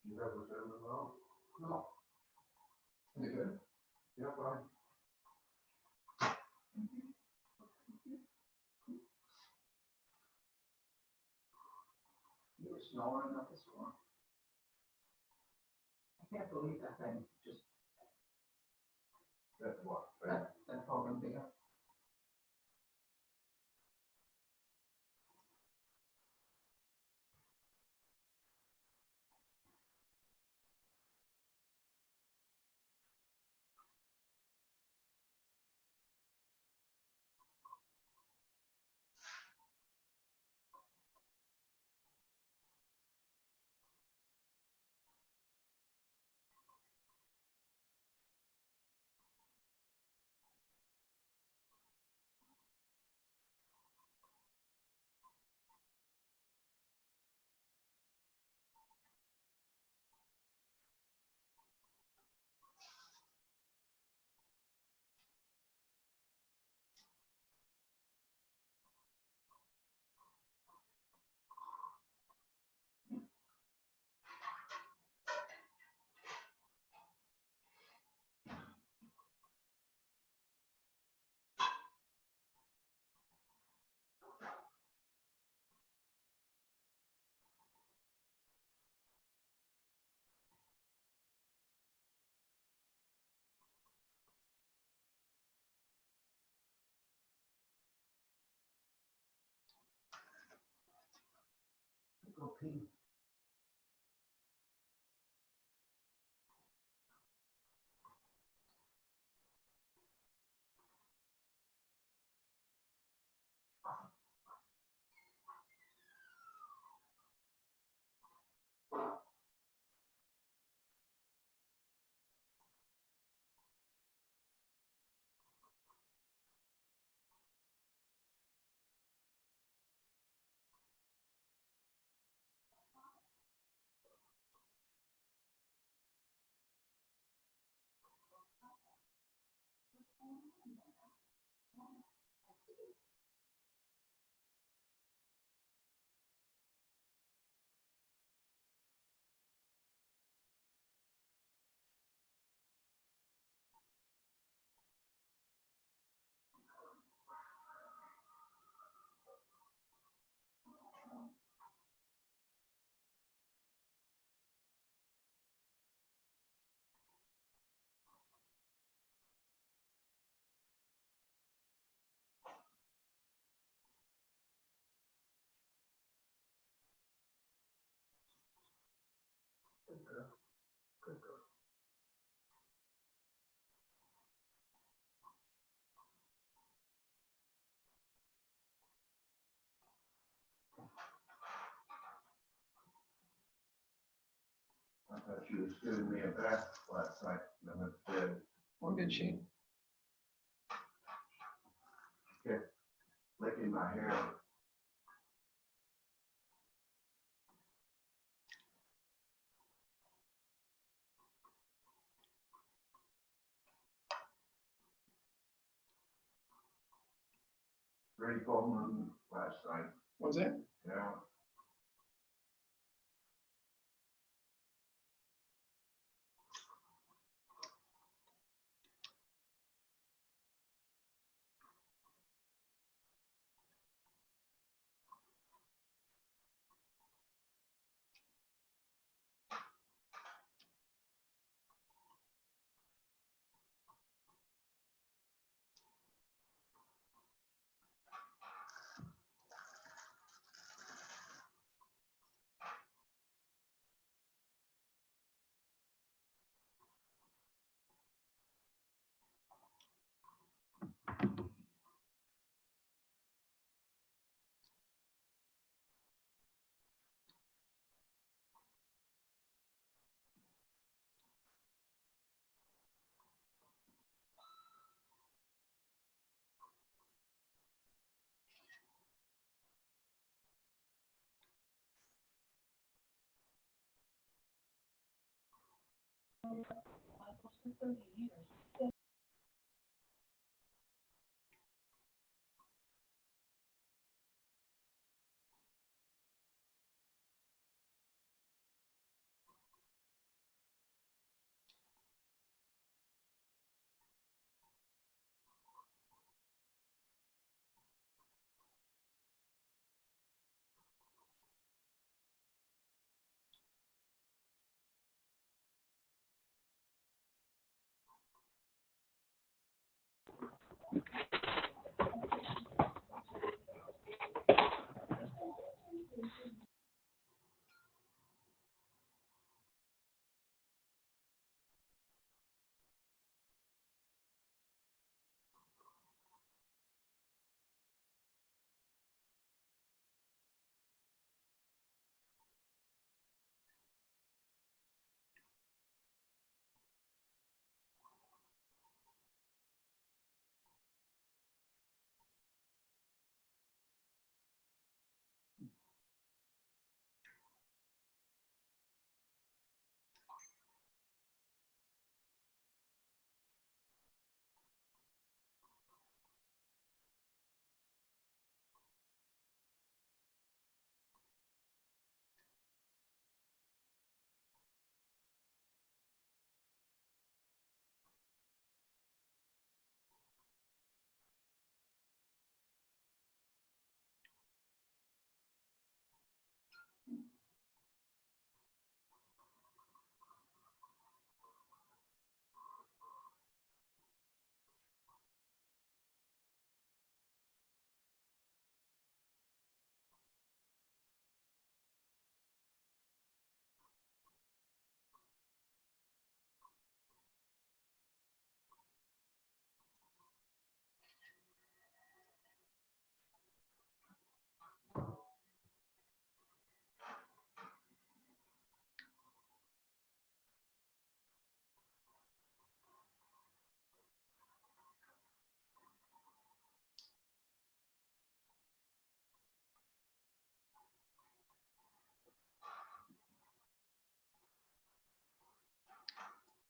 You ever said no? No. You good? Yeah, fine. You were snoring up the storm. I can't believe that thing just. That what? That program there. Go pee. Good girl. Good girl. I thought she was giving me a bath last night, and I went to bed. Or did she? Licking my hair. Pretty Coleman last night, Was it? yeah.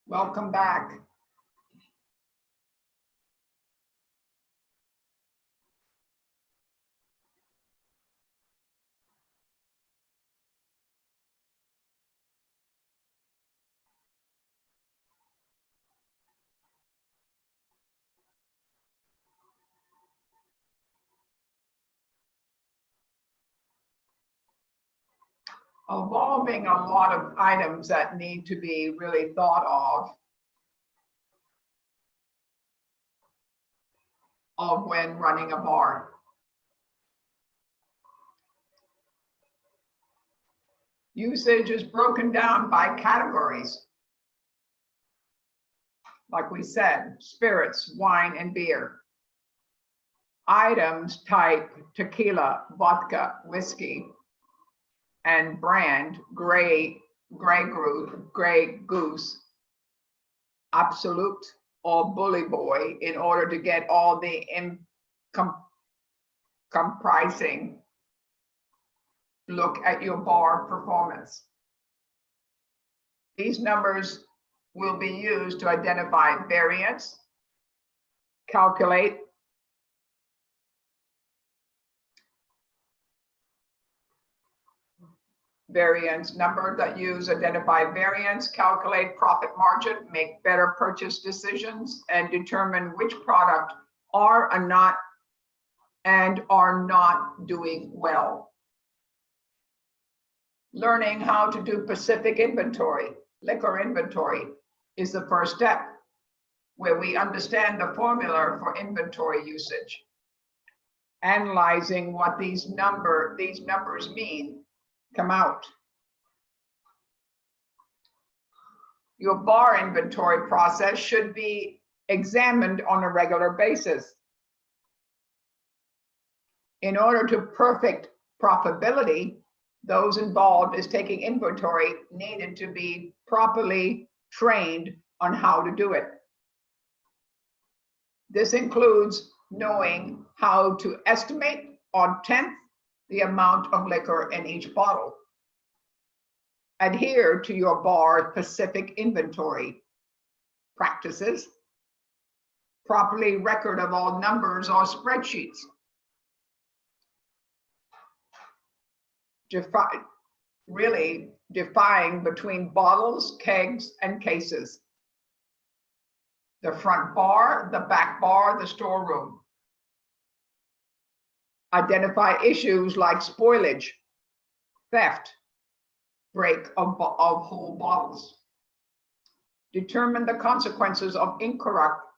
Welcome back. Evolving a lot of items that need to be really thought of when running a bar. Usage is broken down by categories. Like we said, spirits, wine, and beer. Items type tequila, vodka, whiskey, and brand Grey Goose, Absolute, or Bully Boy in order to get all the comprising look at your bar performance. These numbers will be used to identify variance, calculate variance, number that use identify variance, calculate profit margin, make better purchase decisions, and determine which product are not doing well. Learning how to do Pacific inventory, liquor inventory, is the first step, where we understand the formula for inventory usage. Analyzing what these numbers mean come out. Your bar inventory process should be examined on a regular basis. In order to perfect profitability, those involved is taking inventory needed to be properly trained on how to do it. This includes knowing how to estimate on tenth the amount of liquor in each bottle. Adhere to your bar specific inventory practices. Properly record of all numbers or spreadsheets. Really define between bottles, kegs, and cases. The front bar, the back bar, the storeroom. Identify issues like spoilage, theft, break of whole bottles. Determine the consequences of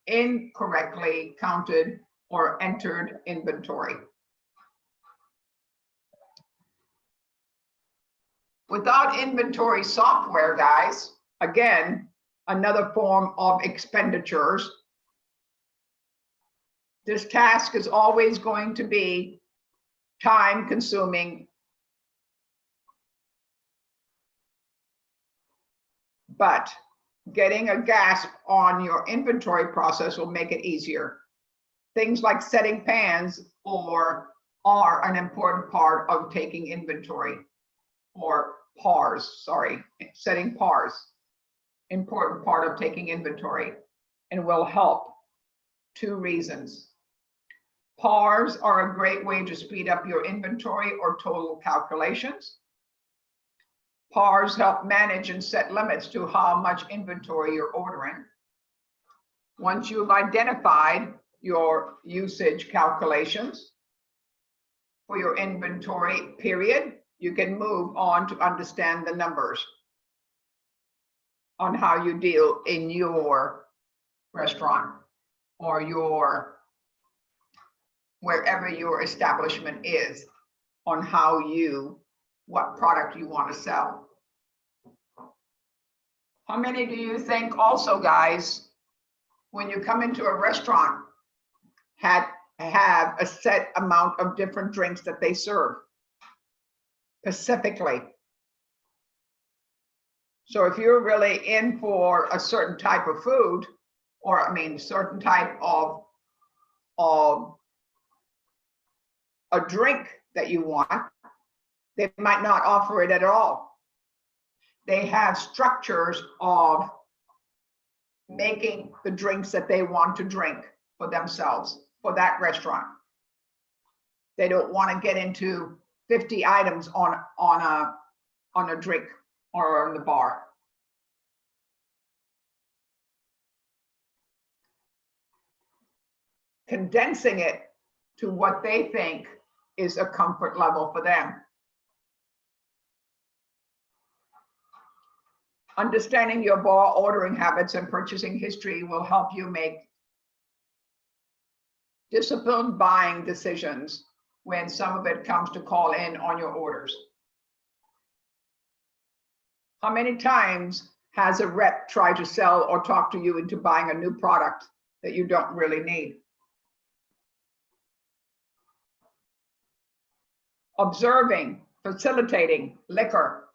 incorrectly counted or entered inventory. Without inventory software, guys, again, another form of expenditures, this task is always going to be time consuming, but getting a grasp on your inventory process will make it easier. Things like setting pans are an important part of taking inventory, or PARs, sorry, setting PARs, important part of taking inventory, and will help. 2 reasons. PARs are a great way to speed up your inventory or total calculations. PARs help manage and set limits to how much inventory you're ordering. Once you've identified your usage calculations for your inventory period, you can move on to understand the numbers on how you deal in your restaurant or wherever your establishment is, on what product you want to sell. How many do you think also, guys, when you come into a restaurant, have a set amount of different drinks that they serve specifically? So if you're really in for a certain type of food, or certain type of a drink that you want, they might not offer it at all. They have structures of making the drinks that they want to drink for themselves, for that restaurant. They don't want to get into 50 items on a drink or on the bar. Condensing it to what they think is a comfort level for them. Understanding your bar ordering habits and purchasing history will help you make disciplined buying decisions when some of it comes to call in on your orders. How many times has a rep tried to sell or talk to you into buying a new product that you don't really need? Observing, facilitating liquor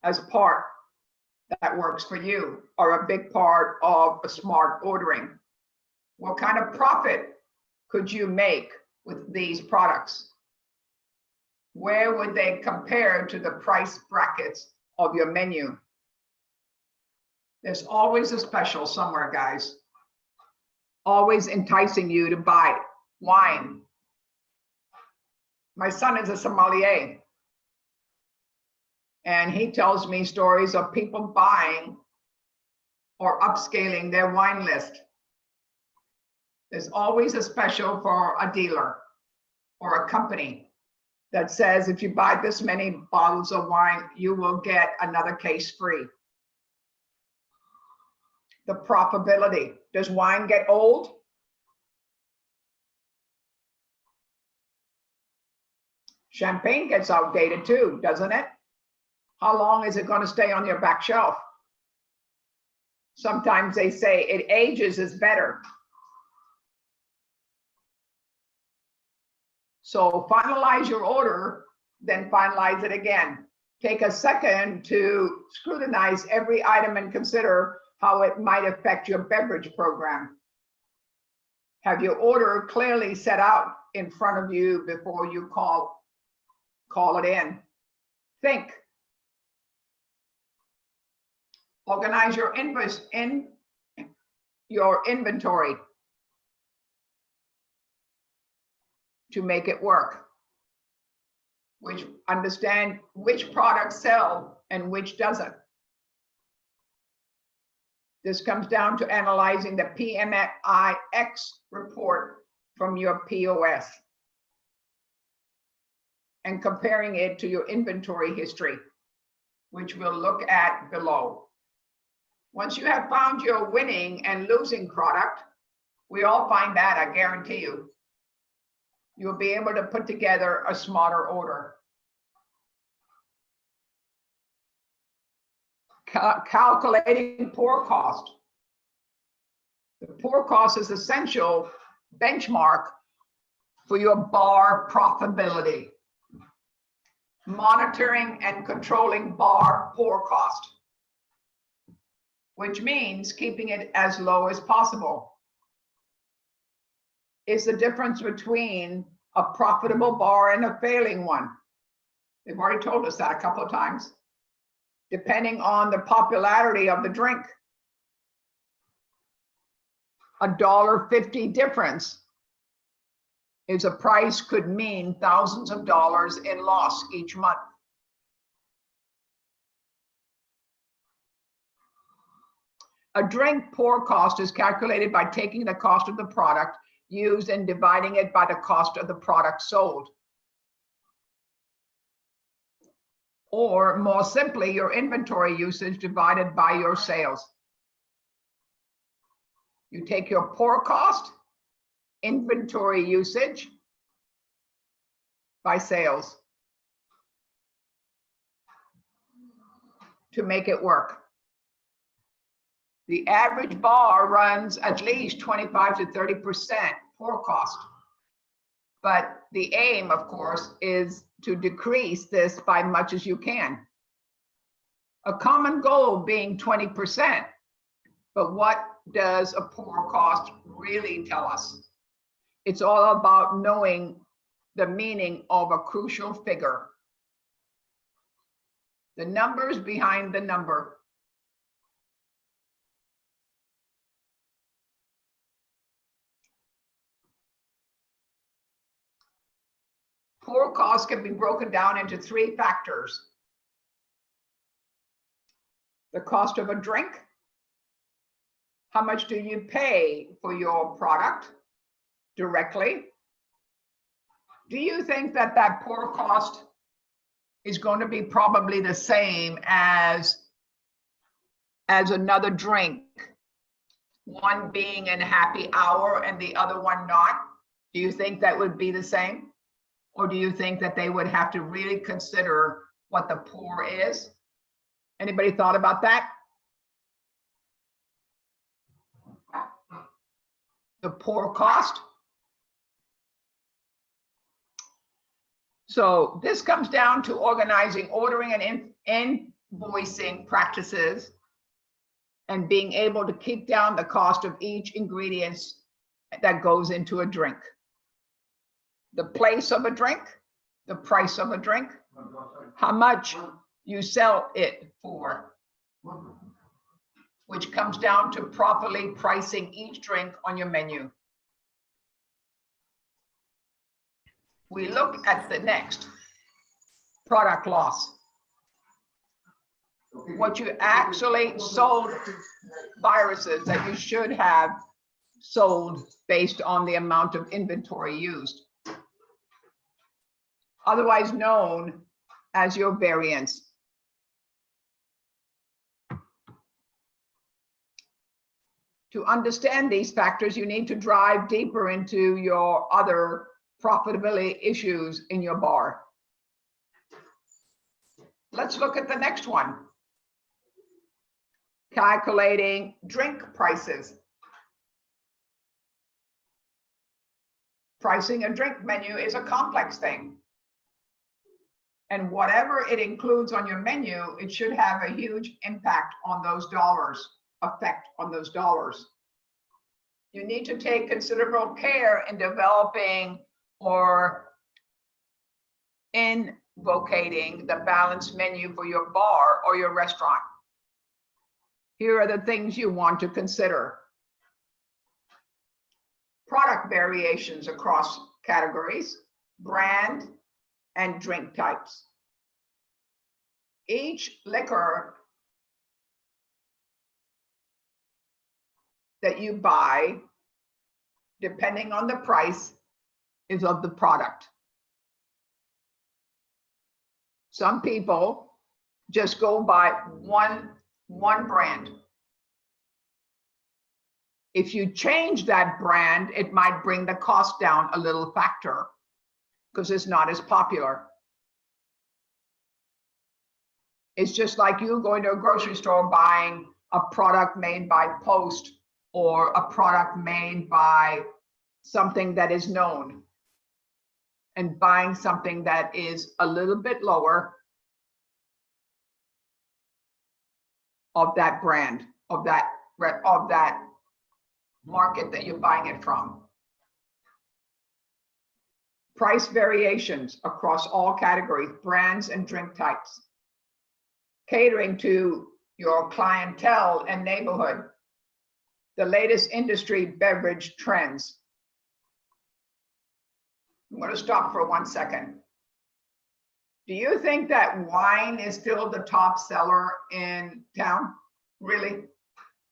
as part that works for you, or a big part of a smart ordering. What kind of profit could you make with these products? Where would they compare to the price brackets of your menu? There's always a special somewhere, guys. Always enticing you to buy wine. My son is a sommelier, and he tells me stories of people buying or upscaling their wine list. There's always a special for a dealer or a company that says, if you buy this many bottles of wine, you will get another case free. The profitability. Does wine get old? Champagne gets outdated too, doesn't it? How long is it going to stay on your back shelf? Sometimes they say it ages is better. So finalize your order, then finalize it again. Take a second to scrutinize every item and consider how it might affect your beverage program. Have your order clearly set out in front of you before you call Call it in. Think. Organize your inventory to make it work. Understand which products sell and which doesn't. This comes down to analyzing the PMIX report from your POS and comparing it to your inventory history, which we'll look at below. Once you have found your winning and losing product, we all find that, I guarantee you, you'll be able to put together a smarter order. Calculating pour cost. The pour cost is essential benchmark for your bar profitability. Monitoring and controlling bar pour cost, which means keeping it as low as possible. Is the difference between a profitable bar and a failing one. They've already told us that a couple of times. Depending on the popularity of the drink. $1.50 difference is a price could mean thousands of dollars in loss each month. A drink pour cost is calculated by taking the cost of the product used and dividing it by the cost of the product sold. Or more simply, your inventory usage divided by your sales. You take your pour cost, inventory usage by sales to make it work. The average bar runs at least 25 to 30% pour cost. But the aim, of course, is to decrease this by much as you can. A common goal being 20%. But what does a pour cost really tell us? It's all about knowing the meaning of a crucial figure. The numbers behind the number. Pour cost can be broken down into 3 factors. The cost of a drink. How much do you pay for your product directly? Do you think that that pour cost is going to be probably the same as another drink, one being in happy hour and the other one not? Do you think that would be the same? Or do you think that they would have to really consider what the pour is? Anybody thought about that? The pour cost. So this comes down to organizing, ordering, and invoicing practices and being able to keep down the cost of each ingredient that goes into a drink. The place of a drink, the price of a drink, how much you sell it for, which comes down to properly pricing each drink on your menu. We look at the next, product loss. What you actually sold, viruses that you should have sold based on the amount of inventory used. Otherwise known as your variance. To understand these factors, you need to drive deeper into your other profitability issues in your bar. Let's look at the next one. Calculating drink prices. Pricing a drink menu is a complex thing. And whatever it includes on your menu, it should have a huge impact on those dollars, effect on those dollars. You need to take considerable care in developing or in vocating the balanced menu for your bar or your restaurant. Here are the things you want to consider. Product variations across categories, brand, and drink types. Each liquor that you buy, depending on the price, is of the product. Some people just go by one brand. If you change that brand, it might bring the cost down a little factor because it's not as popular. It's just like you going to a grocery store buying a product made by Post or a product made by something that is known, and buying something that is a little bit lower of that brand, of that market that you're buying it from. Price variations across all categories, brands, and drink types. Catering to your clientele and neighborhood. The latest industry beverage trends. I'm going to stop for 1 second. Do you think that wine is still the top seller in town? Really?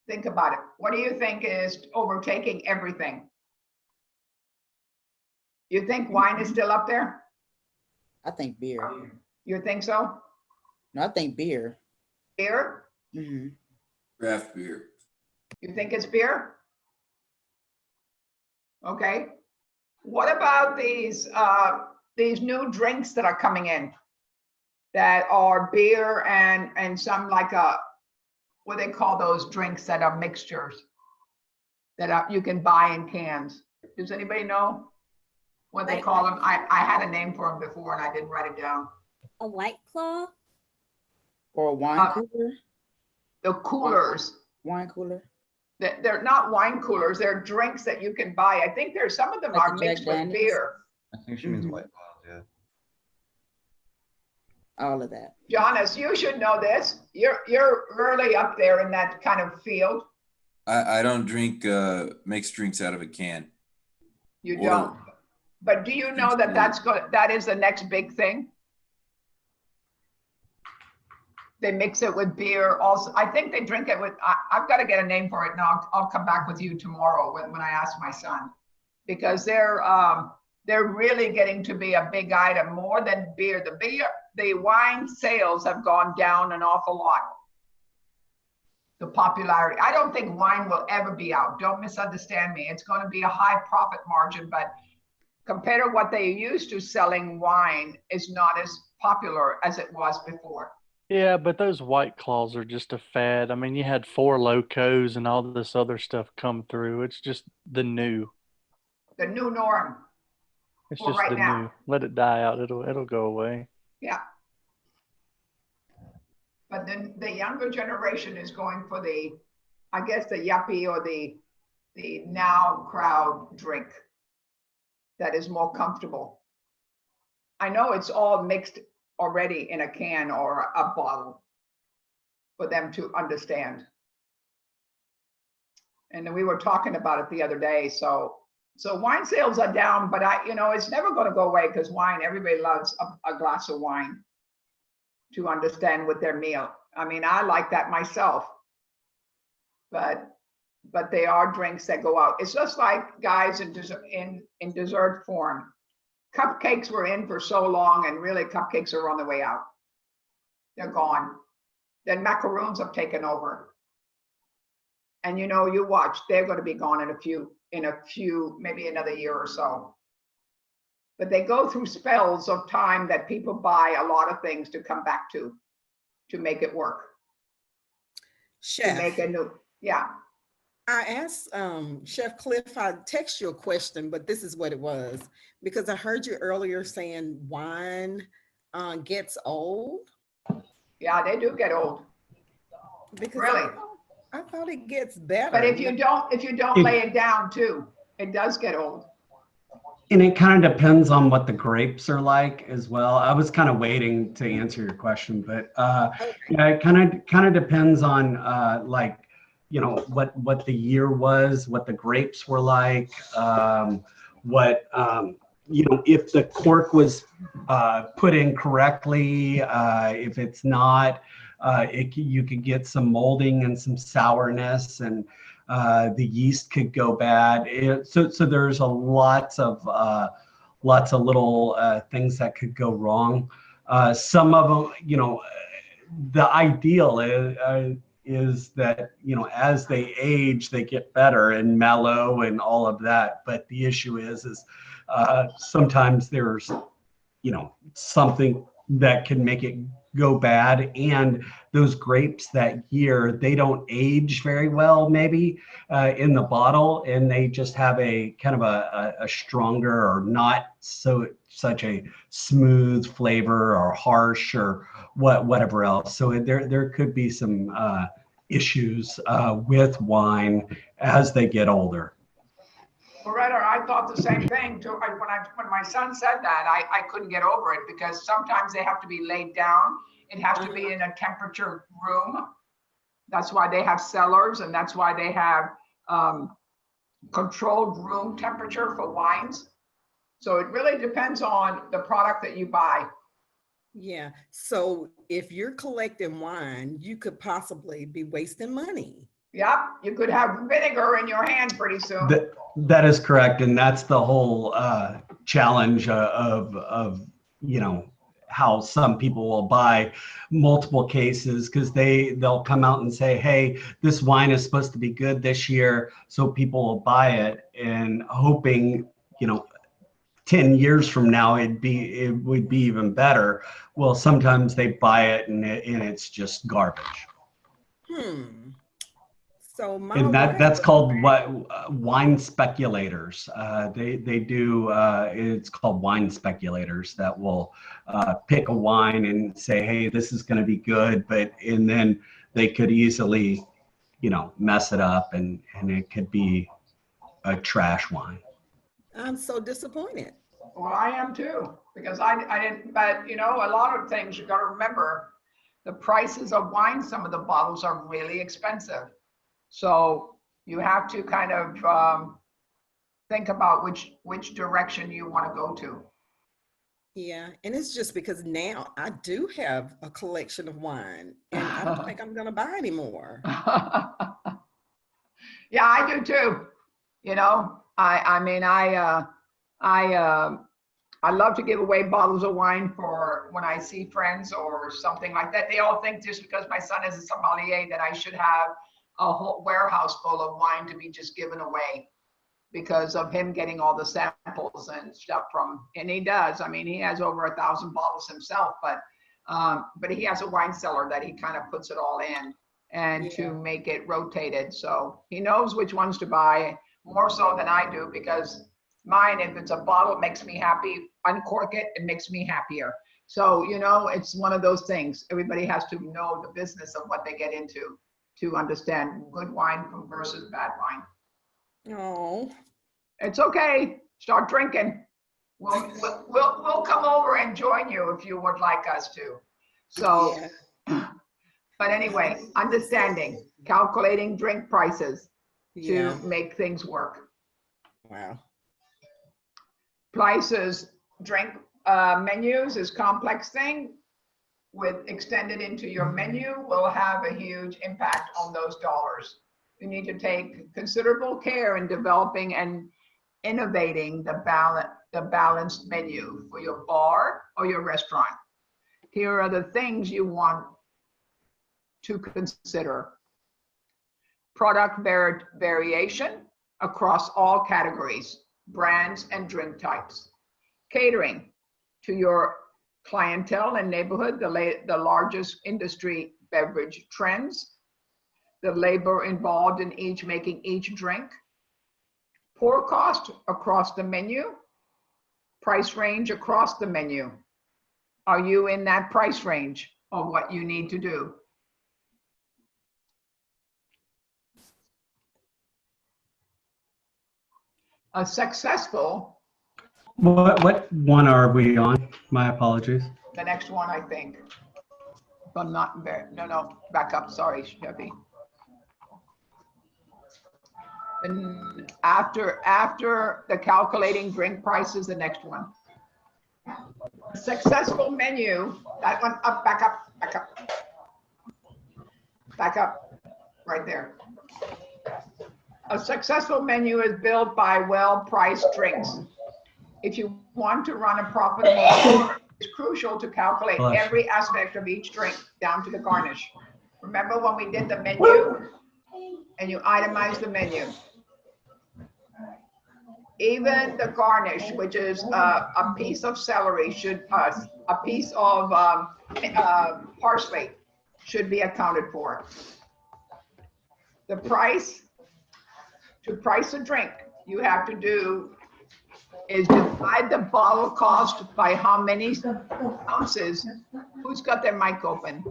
Think about it. What do you think is overtaking everything? You think wine is still up there? I think beer. You think so? No, I think beer. Beer? Hmm. Craft beer. You think it's beer? Okay. What about these new drinks that are coming in that are beer and some like what they call those drinks that are mixtures that you can buy in cans? Does anybody know what they call them? I had a name for them before and I didn't write it down. A White Claw? Or a wine cooler. The coolers. Wine cooler. They're not wine coolers. They're drinks that you can buy. I think there's some of them Like are the Jack mixed with Daniels? beer. I think she means Mhm. White Claws, yeah. All of that. Jonas, you should know this. You're really up there in that kind of field. I don't drink mixed drinks out of a can. You Or- don't. But do you know that that is the next big thing? They mix it with beer also. I think they drink it with, I've got to get a name for it now. I'll come back with you tomorrow when I ask my son, because they're really getting to be a big item more than beer. The wine sales have gone down an awful lot. The popularity. I don't think wine will ever be out. Don't misunderstand me. It's going to be a high profit margin, but compared to what they used to selling wine is not as popular as it was before. Yeah, but those White Claws are just a fad. I mean, you had Four Locos and all this other stuff come through. It's just the new. The new norm. It's For just right the now. new. Let it die out. It'll go away. Yeah. But then the younger generation is going for I guess the yuppie or the now crowd drink that is more comfortable. I know it's all mixed already in a can or a bottle for them to understand. And then we were talking about it the other day. So wine sales are down, but it's never going to go away because wine, everybody loves a glass of wine to understand with their meal. I mean, I like that myself, but they are drinks that go out. It's just like, guys, in dessert form. Cupcakes were in for so long, and really cupcakes are on the way out. They're gone. Then macaroons have taken over. And you watch, they're going to be gone in a few, maybe another year or so. But they go through spells of time that people buy a lot of things to come back to make it work. To make Chef, a new, yeah. I asked Chef Cliff, I text you a question, but this is what it was, because I heard you earlier saying wine gets old. Yeah, they do get old. Because Really? I thought it gets better. But if you don't lay it down too, it does get old. And it kind of depends on what the grapes are like as well. I was kind of waiting to answer your question, but yeah, it kind of depends on like, you know, what the year was, what the grapes were like, what you know, if the cork was put in correctly, if it's not, you could get some molding and some sourness, and the yeast could go bad. So there's lots of little things that could go wrong. Some of them, you know, the ideal is that, you know, as they age, they get better and mellow and all of that. But the issue is sometimes there's, you know, something that can make it go bad, and those grapes that year, they don't age very well maybe in the bottle, and they just have a kind of a stronger or not such a smooth flavor, or harsh, or whatever else. So there could be some issues with wine as they get older. Loretta, I thought the same thing too. When my son said that, I couldn't get over it, because sometimes they have to be laid down. It has to be in a temperature room. That's why they have cellars, and that's why they have controlled room temperature for wines. So it really depends on the product that you buy. Yeah. So if you're collecting wine, you could possibly be wasting money. Yep, you could have vinegar in your hand pretty soon. That is correct, and that's the whole challenge of you know, how some people will buy multiple cases, because they'll come out and say, hey, this wine is supposed to be good this year, so people will buy it, and hoping, you know, 10 years from now it would be even better. Well, sometimes they buy it and it's just garbage. So and that's called wine speculators. They do it's called wine speculators that will pick a wine and say, hey, this is going to be good, and then they could easily, you know, mess it up, and it could be a trash wine. I'm so disappointed. Well, I am too, because I didn't, but you know, a lot of things you got to remember, the prices of wine, some of the bottles are really expensive. So you have to kind of think about which direction you want to go to. Yeah, and it's just because now I do have a collection of wine, and I don't think I'm going to buy any more. Yeah, I do too. You know, I mean, I love to give away bottles of wine for when I see friends or something like that. They all think just because my son is a sommelier that I should have a whole warehouse full of wine to be just given away because of him getting all the samples and stuff and he does. I mean, he has over 1,000 bottles himself, but he has a wine cellar that he kind of puts it all in, and to make it rotated. So he knows which ones to buy, more so than I do, because mine, if it's a bottle, it makes me happy. Uncork it, it makes me happier. So, you know, it's one of those things. Everybody has to know the business of what they get into to understand good wine from versus bad wine. Oh, it's okay. Start drinking. We'll come over and join you if you would like us to. So, but anyway, understanding, calculating drink prices to make things work. Wow. Prices, drink menus is complex thing. With extended into your menu will have a huge impact on those dollars. You need to take considerable care in developing and innovating the balanced menu for your bar or your restaurant. Here are the things you want to consider. Product variation across all categories, brands, and drink types. Catering to your clientele and neighborhood, the largest industry beverage trends, the labor involved in making each drink, pour cost across the menu, price range across the menu. Are you in that price range of what you need to do? A successful What one are we on? My apologies. The next one, I think. If I'm not there. No, back up. Sorry, Chevy. And after the calculating drink price is the next one. Successful menu, that one up, back up, right there. A successful menu is built by well-priced drinks. If you want to run a profitable store, it's crucial to calculate every aspect of each drink down to the garnish. Remember when we did the menu and you itemize the menu? Even the garnish, which is a piece of celery, a piece of parsley should be accounted for. The price, to price a drink, you have to do is divide the bottle cost by how many ounces. Who's got their mic open?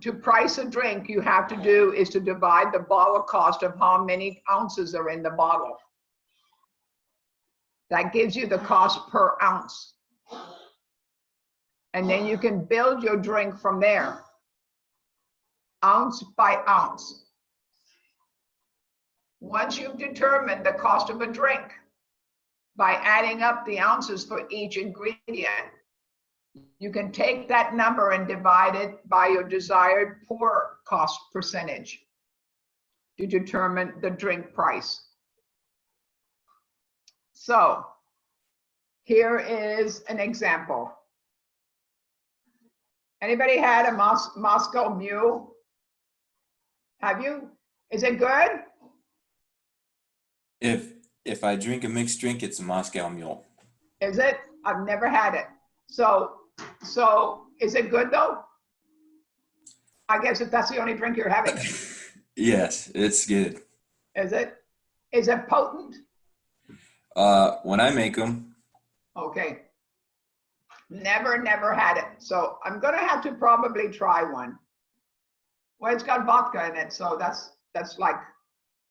To price a drink, you have to do is to divide the bottle cost of how many ounces are in the bottle. That gives you the cost per ounce. And then you can build your drink from there, ounce by ounce. Once you've determined the cost of a drink by adding up the ounces for each ingredient, you can take that number and divide it by your desired pour cost percentage to determine the drink price. So here is an example. Anybody had a Moscow Mule? Have you? Is it good? If I drink a mixed drink, it's a Moscow Mule. Is it? I've never had it. So is it good though? I guess if that's the only drink you're having. Yes, it's good. Is it? Is it potent? When I make them, Okay. Never had it. So I'm gonna have to probably try one. Well, it's got vodka in it, so that's like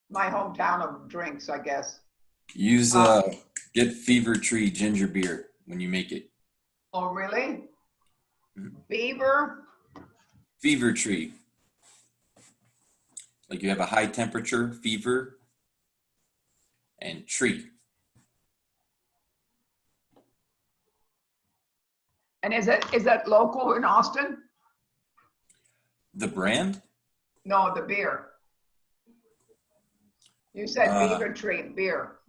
my hometown of drinks, I guess. use get Fever Tree ginger beer when you make it. Oh, really? Mhm. Beaver? Fever Tree. Like you have a high temperature, fever, and tree. And is that local in Austin? The brand? No, the beer. You said Beaver Tree beer.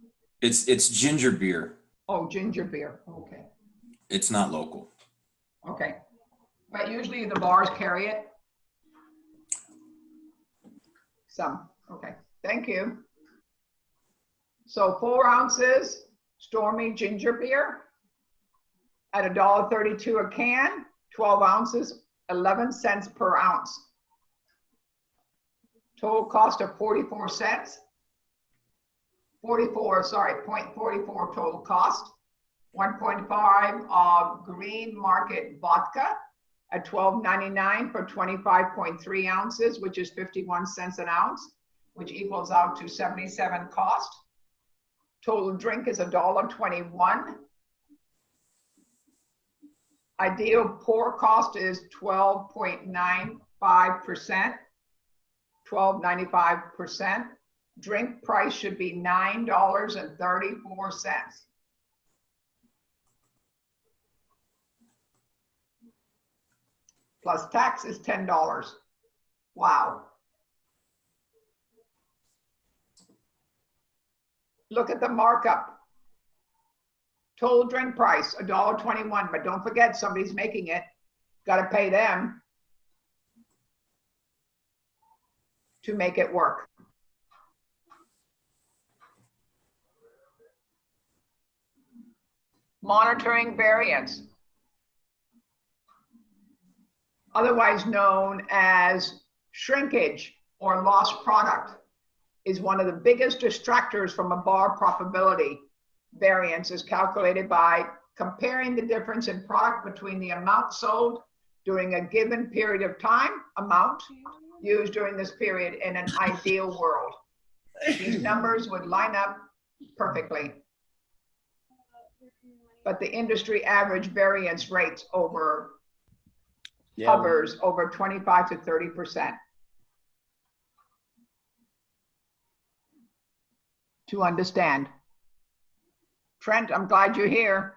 It's ginger beer. Oh, ginger beer. Okay. It's not local. Okay. But usually the bars carry it. Some. Okay. Thank you. So 4 ounces Stormy ginger beer at $1.32 a can, 12 ounces, 11 cents per ounce. Total cost of 44 cents. 0.44 total cost. 1.5 of Green Market vodka at $12.99 for 25.3 ounces, which is 51 cents an ounce, which equals out to 77 cost. Total drink is $1.21. Ideal pour cost is 12.95%, 12.95%. Drink price should be $9.34. Plus tax is $10. Wow. Look at the markup. Total drink price, $1.21, but don't forget somebody's making it. Got to pay them to make it work. Monitoring variance, otherwise known as shrinkage or lost product, is one of the biggest distractors from a bar profitability. Variance is calculated by comparing the difference in product between the amount sold during a given period of time, amount, used during this period in an ideal world. These numbers would line up perfectly. But the industry average variance rates hovers over 25 to 30%. To understand. Trent, I'm glad you're here.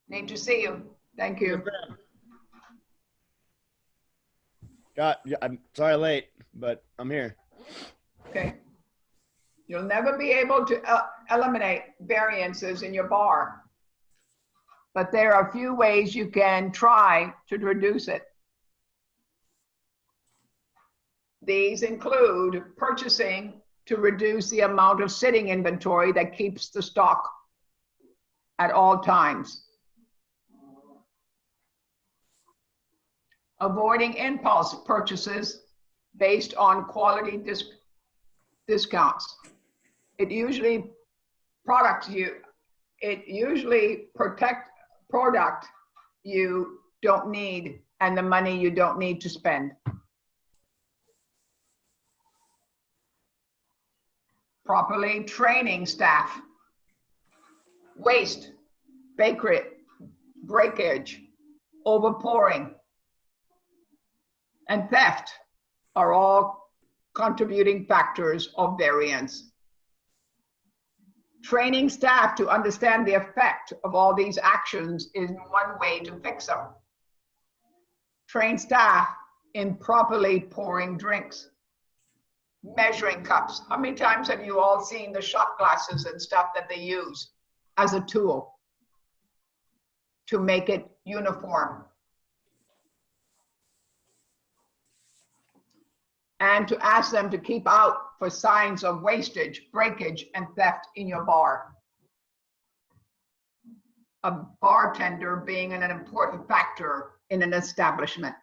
Need to see you. Thank you. I'm sorry late, but I'm here. Okay. You'll never be able to eliminate variances in your bar, but there are a few ways you can try to reduce it. These include purchasing to reduce the amount of sitting inventory that keeps the stock at all times. Avoiding impulse purchases based on quality discounts. It usually protect product you don't need and the money you don't need to spend. Properly training staff. Waste, breakage, overpouring, and theft are all contributing factors of variance. Training staff to understand the effect of all these actions is one way to fix them. Train staff in properly pouring drinks. Measuring cups. How many times have you all seen the shot glasses and stuff that they use as a tool to make it uniform? And to ask them to keep out for signs of wastage, breakage, and theft in your bar. A bartender being an important factor in an establishment.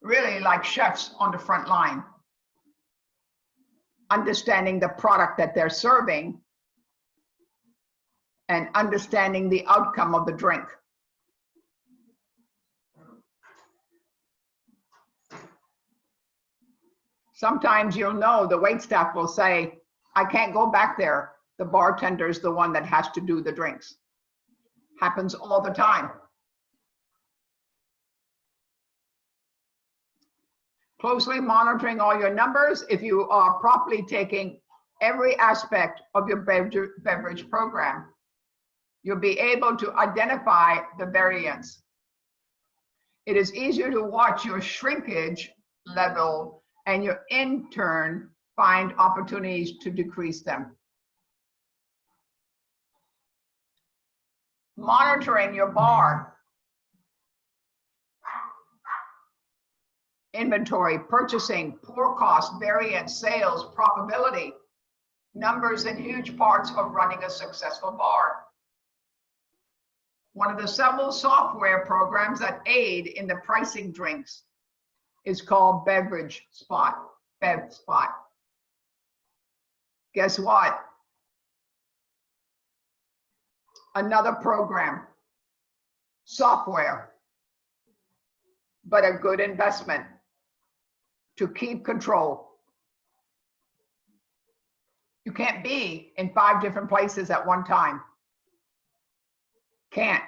Really like chefs on the front line. Understanding the product that they're serving and understanding the outcome of the drink. Sometimes you'll know the waitstaff will say, I can't go back there. The bartender's the one that has to do the drinks. Happens all the time. Closely monitoring all your numbers. If you are properly taking every aspect of your beverage program, you'll be able to identify the variance. It is easier to watch your shrinkage level and your in turn find opportunities to decrease them. Monitoring your bar. Inventory, purchasing, poor cost, variance, sales, profitability. Numbers in huge parts of running a successful bar. One of the several software programs that aid in the pricing drinks is called BevSpot. Guess what? Another program, software, but a good investment to keep control. You can't be in 5 different places at one time. Can't.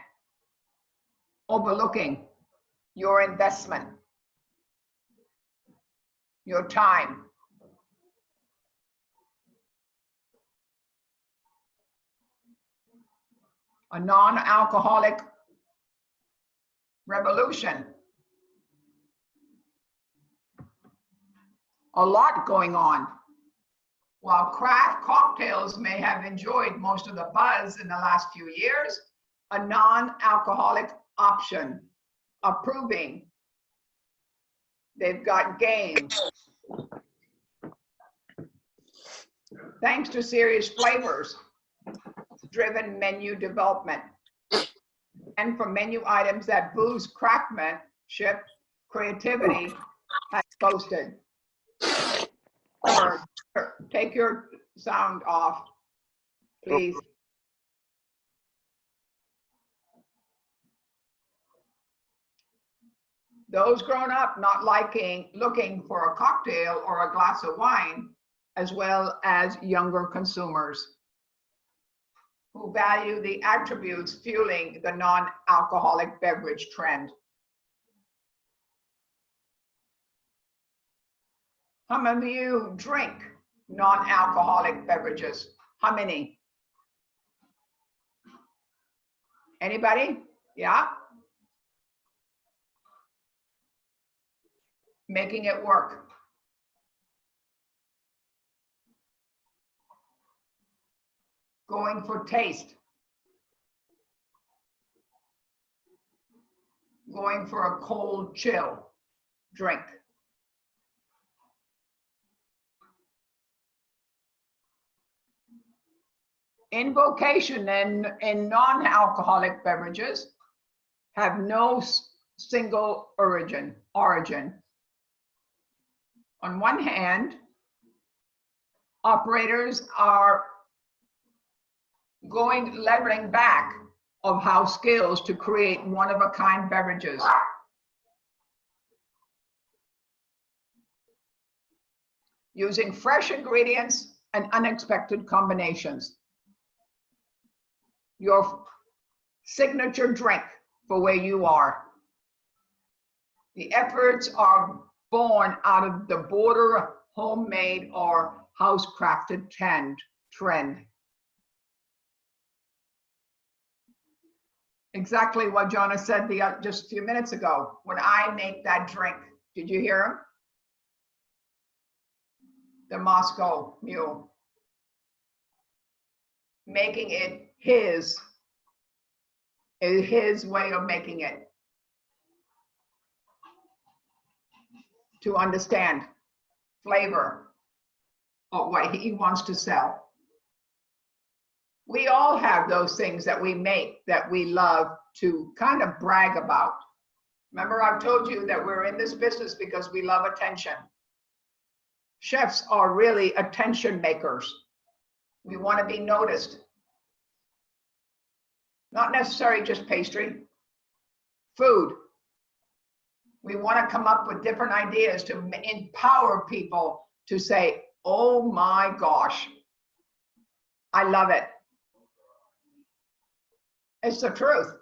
Overlooking your investment, your time. A non-alcoholic revolution. A lot going on. While craft cocktails may have enjoyed most of the buzz in the last few years, a non-alcoholic option approving. They've got games. Thanks to Serious Flavors driven menu development and for menu items that boost craftsmanship, creativity has boasted. Or take your sound off, please. Those grown up not looking for a cocktail or a glass of wine, as well as younger consumers who value the attributes fueling the non-alcoholic beverage trend. How many of you drink non-alcoholic beverages? How many? Anybody? Yeah? Making it work. Going for taste. Going for a cold chill drink. Invocation and non-alcoholic beverages have no single origin. On one hand, operators are leveling back of house skills to create one-of-a-kind beverages. Using fresh ingredients and unexpected combinations. Your signature drink for where you are. The efforts are born out of the border homemade or house-crafted trend. Exactly what Jonah said just a few minutes ago. When I make that drink, did you hear him? The Moscow Mule. Making it his way of making it. To understand flavor of what he wants to sell. We all have those things that we make that we love to kind of brag about. Remember, I've told you that we're in this business because we love attention. Chefs are really attention makers. We want to be noticed. Not necessarily just pastry, food. We want to come up with different ideas to empower people to say, oh my gosh, I love it. It's the truth.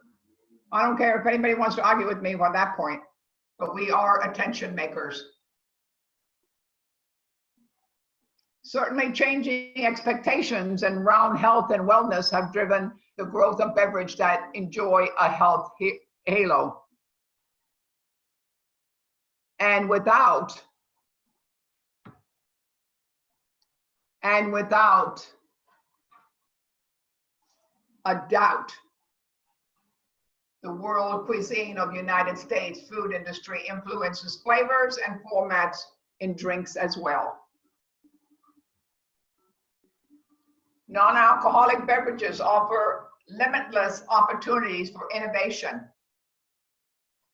I don't care if anybody wants to argue with me on that point, but we are attention makers. Certainly changing expectations around health and wellness have driven the growth of beverage that enjoy a health halo. And without a doubt, the world cuisine of the United States food industry influences flavors and formats in drinks as well. Non-alcoholic beverages offer limitless opportunities for innovation.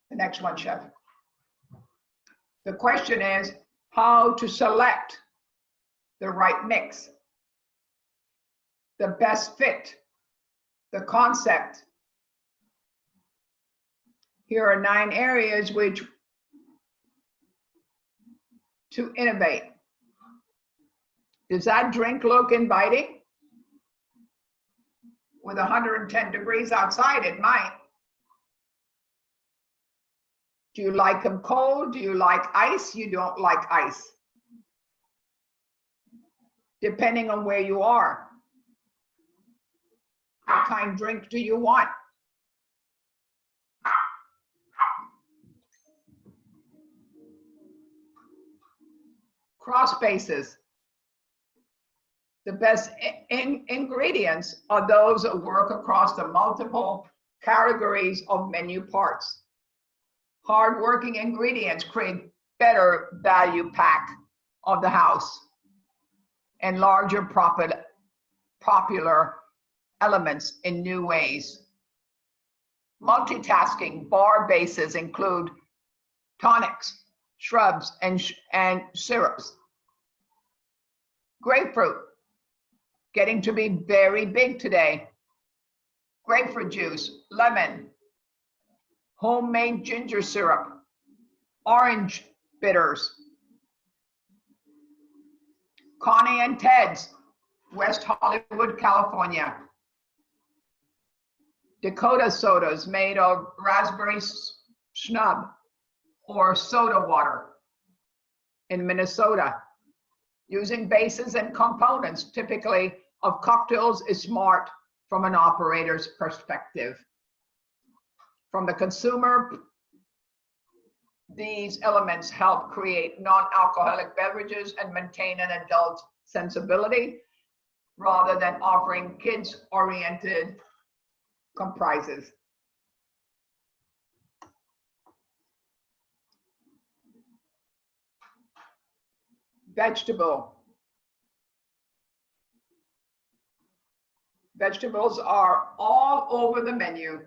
The next one, Chef. The question is how to select the right mix, the best fit, the concept. Here are 9 areas to innovate. Does that drink look inviting? With 110 degrees outside, it might. Do you like them cold? Do you like ice? You don't like ice. Depending on where you are. What kind of drink do you want? Cross spaces. The best ingredients are those that work across the multiple categories of menu parts. Hard-working ingredients create better value pack of the house and larger popular elements in new ways. Multitasking bar bases include tonics, shrubs, and syrups. Grapefruit, getting to be very big today. Grapefruit juice, lemon, homemade ginger syrup, Orange bitters. Connie and Ted's, West Hollywood, California. Dakota sodas made of raspberry schnub or soda water in Minnesota. Using bases and components typically of cocktails is smart from an operator's perspective. From the consumer, these elements help create non-alcoholic beverages and maintain an adult sensibility rather than offering kids-oriented comprises. Vegetables are all over the menu,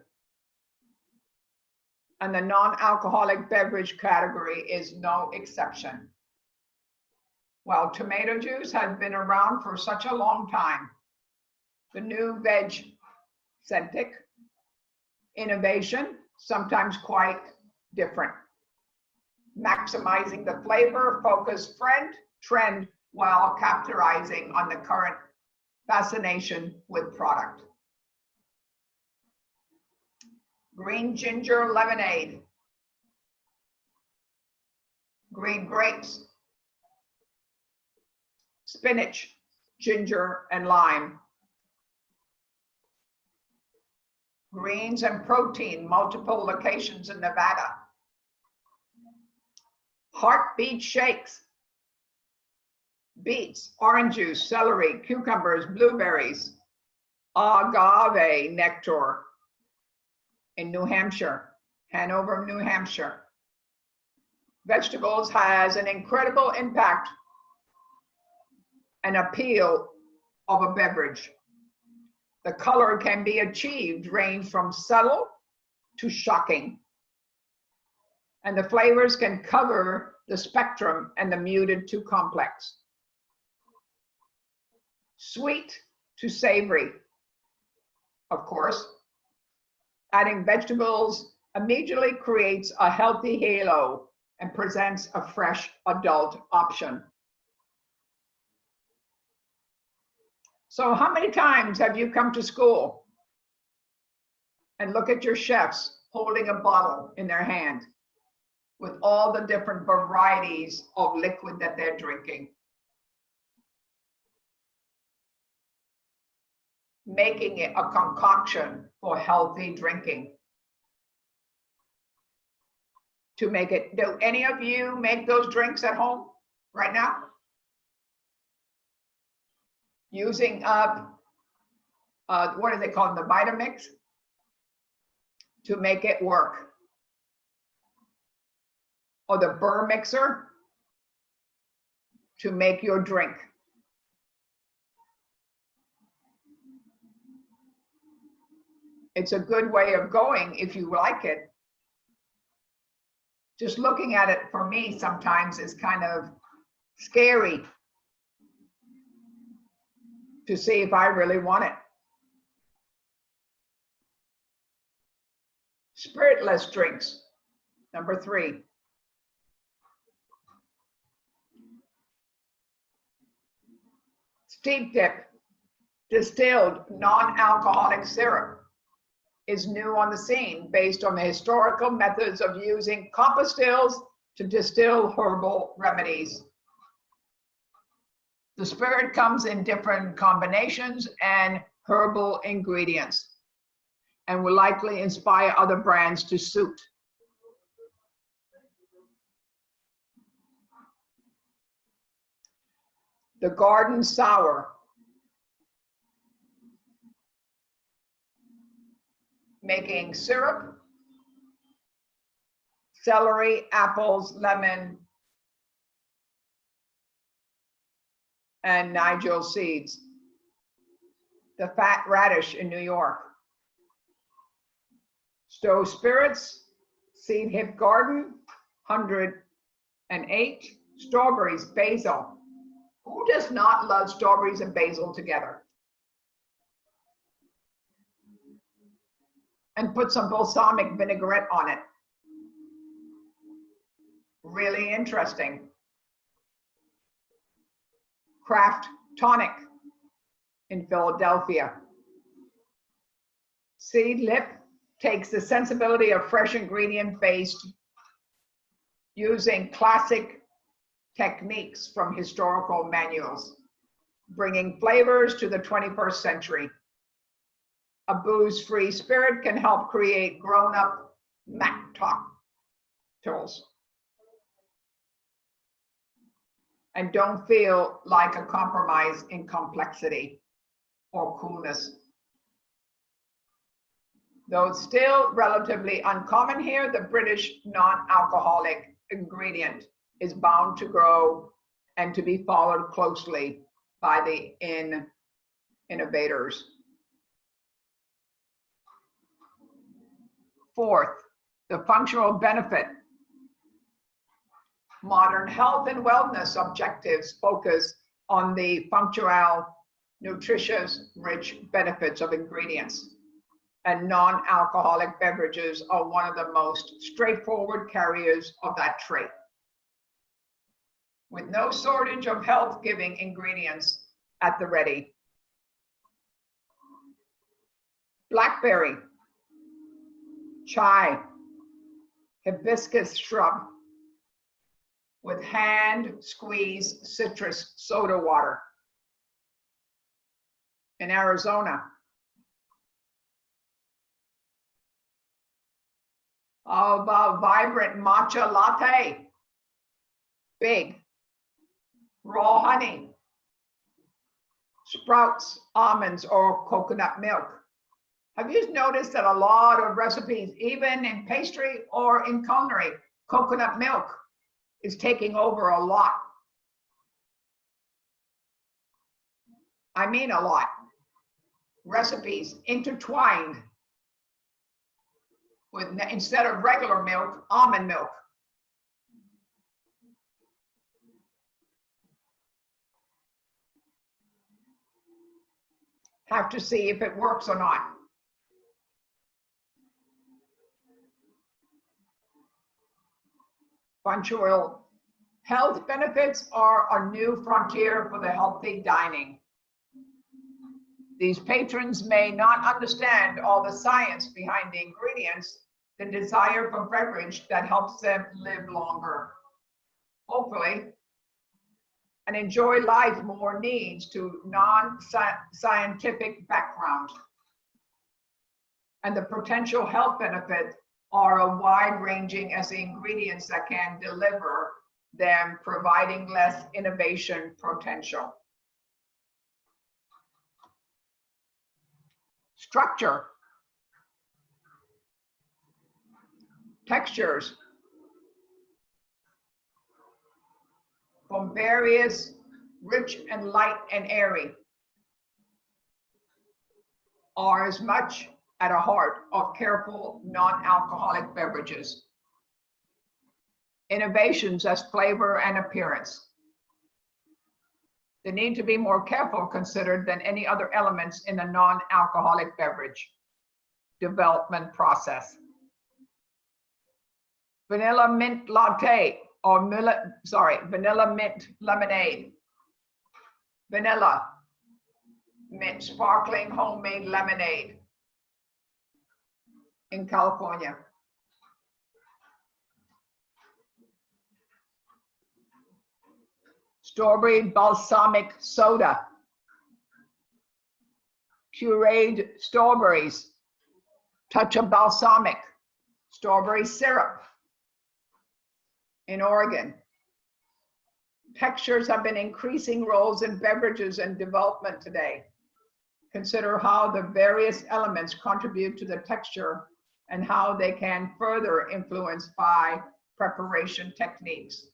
and the non-alcoholic beverage category is no exception. While tomato juice has been around for such a long time, the new veg-centric innovation, sometimes quite different, maximizing the flavor-focused trend while capitalizing on the current fascination with product. Green ginger lemonade, green grapes, spinach, ginger, and lime. Greens and protein, multiple locations in Nevada. Heartbeat shakes, beets, orange juice, celery, cucumbers, blueberries, agave nectar in New Hampshire, Hanover, New Hampshire. Vegetables has an incredible impact and appeal of a beverage. The color can be achieved range from subtle to shocking. And the flavors can cover the spectrum and the muted to complex. Sweet to savory, of course. Adding vegetables immediately creates a healthy halo and presents a fresh adult option. So how many times have you come to school and look at your chefs holding a bottle in their hand with all the different varieties of liquid that they're drinking, making it a concoction for healthy drinking? To make it, do any of you make those drinks at home right now? Using up, what do they call them, the Vitamix, to make it work? Or the Burr mixer to make your drink. It's a good way of going if you like it. Just looking at it for me sometimes is kind of scary to see if I really want it. Spiritless drinks, number 3. Steep Dip, distilled non-alcoholic syrup, is new on the scene based on the historical methods of using compastilles to distill herbal remedies. The spirit comes in different combinations and herbal ingredients and will likely inspire other brands to suit. The Garden Sour, making syrup, celery, apples, lemon, and Nigel seeds. The Fat Radish in New York. Stowe Spirits, Seed Hip Garden, 108. Strawberries, basil. Who does not love strawberries and basil together? And put some balsamic vinaigrette on it. really interesting. Craft Tonic in Philadelphia. Seed Lip takes the sensibility of fresh ingredient based using classic techniques from historical manuals, bringing flavors to the 21st century. A booze-free spirit can help create grown-up mocktails and don't feel like a compromise in complexity or coolness. Though still relatively uncommon here, the British non-alcoholic ingredient is bound to grow and to be followed closely by the innovators. Fourth, the functional benefit. Modern health and wellness objectives focus on the functional, nutritious, rich benefits of ingredients. And non-alcoholic beverages are one of the most straightforward carriers of that trait. With no shortage of health-giving ingredients at the ready. Blackberry, chai, hibiscus shrub with hand squeezed citrus soda water. In Arizona. How about vibrant matcha latte? Big. Raw honey. Sprouts, almonds, or coconut milk. Have you noticed that a lot of recipes, even in pastry or in culinary, coconut milk is taking over a lot? I mean a lot. Recipes intertwined with, instead of regular milk, almond milk. Have to see if it works or not. Functional health benefits are a new frontier for the healthy dining. These patrons may not understand all the science behind the ingredients, the desire for beverage that helps them live longer, hopefully, and enjoy life more needs to non-scientific background. And the potential health benefits are a wide-ranging as the ingredients that can deliver them, providing less innovation potential. Structure, textures, from various rich and light and airy, are as much at a heart of careful non-alcoholic beverages. Innovations as flavor and appearance. They need to be more careful considered than any other elements in a non-alcoholic beverage development process. Vanilla mint latte or vanilla mint lemonade. Vanilla mint sparkling homemade lemonade in California. Strawberry balsamic soda. Pureed strawberries. Touch of balsamic. Strawberry syrup in Oregon. Textures have been increasing roles in beverages and development today. Consider how the various elements contribute to the texture and how they can further influence by preparation techniques.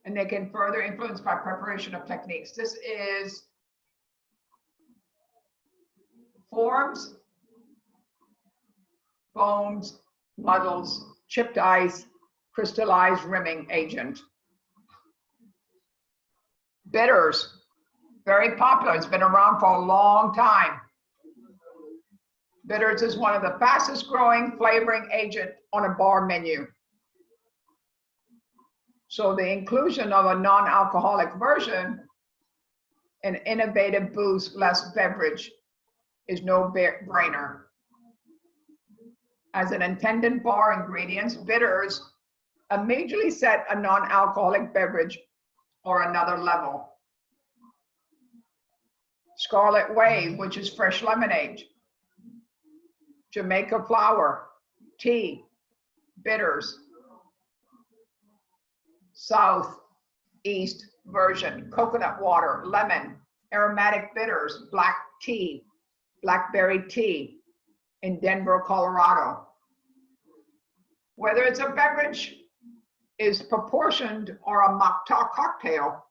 And they can further influence by preparation of techniques. This is forms, foams, muddles, chipped ice, crystallized rimming agent. Bitters, Very popular. It's been around for a long time. Bitters is one of the fastest growing flavoring agent on a bar menu. So the inclusion of a non-alcoholic version, an innovative booze-less beverage, is no brainer. As an intended bar ingredients, bitters immediately set a non-alcoholic beverage or another level. Scarlet Wave, which is fresh lemonade. Jamaica flower, tea, bitters. Southeast version, coconut water, lemon, aromatic bitters, black tea, blackberry tea in Denver, Colorado. Whether it's a beverage is proportioned or a mocktail cocktail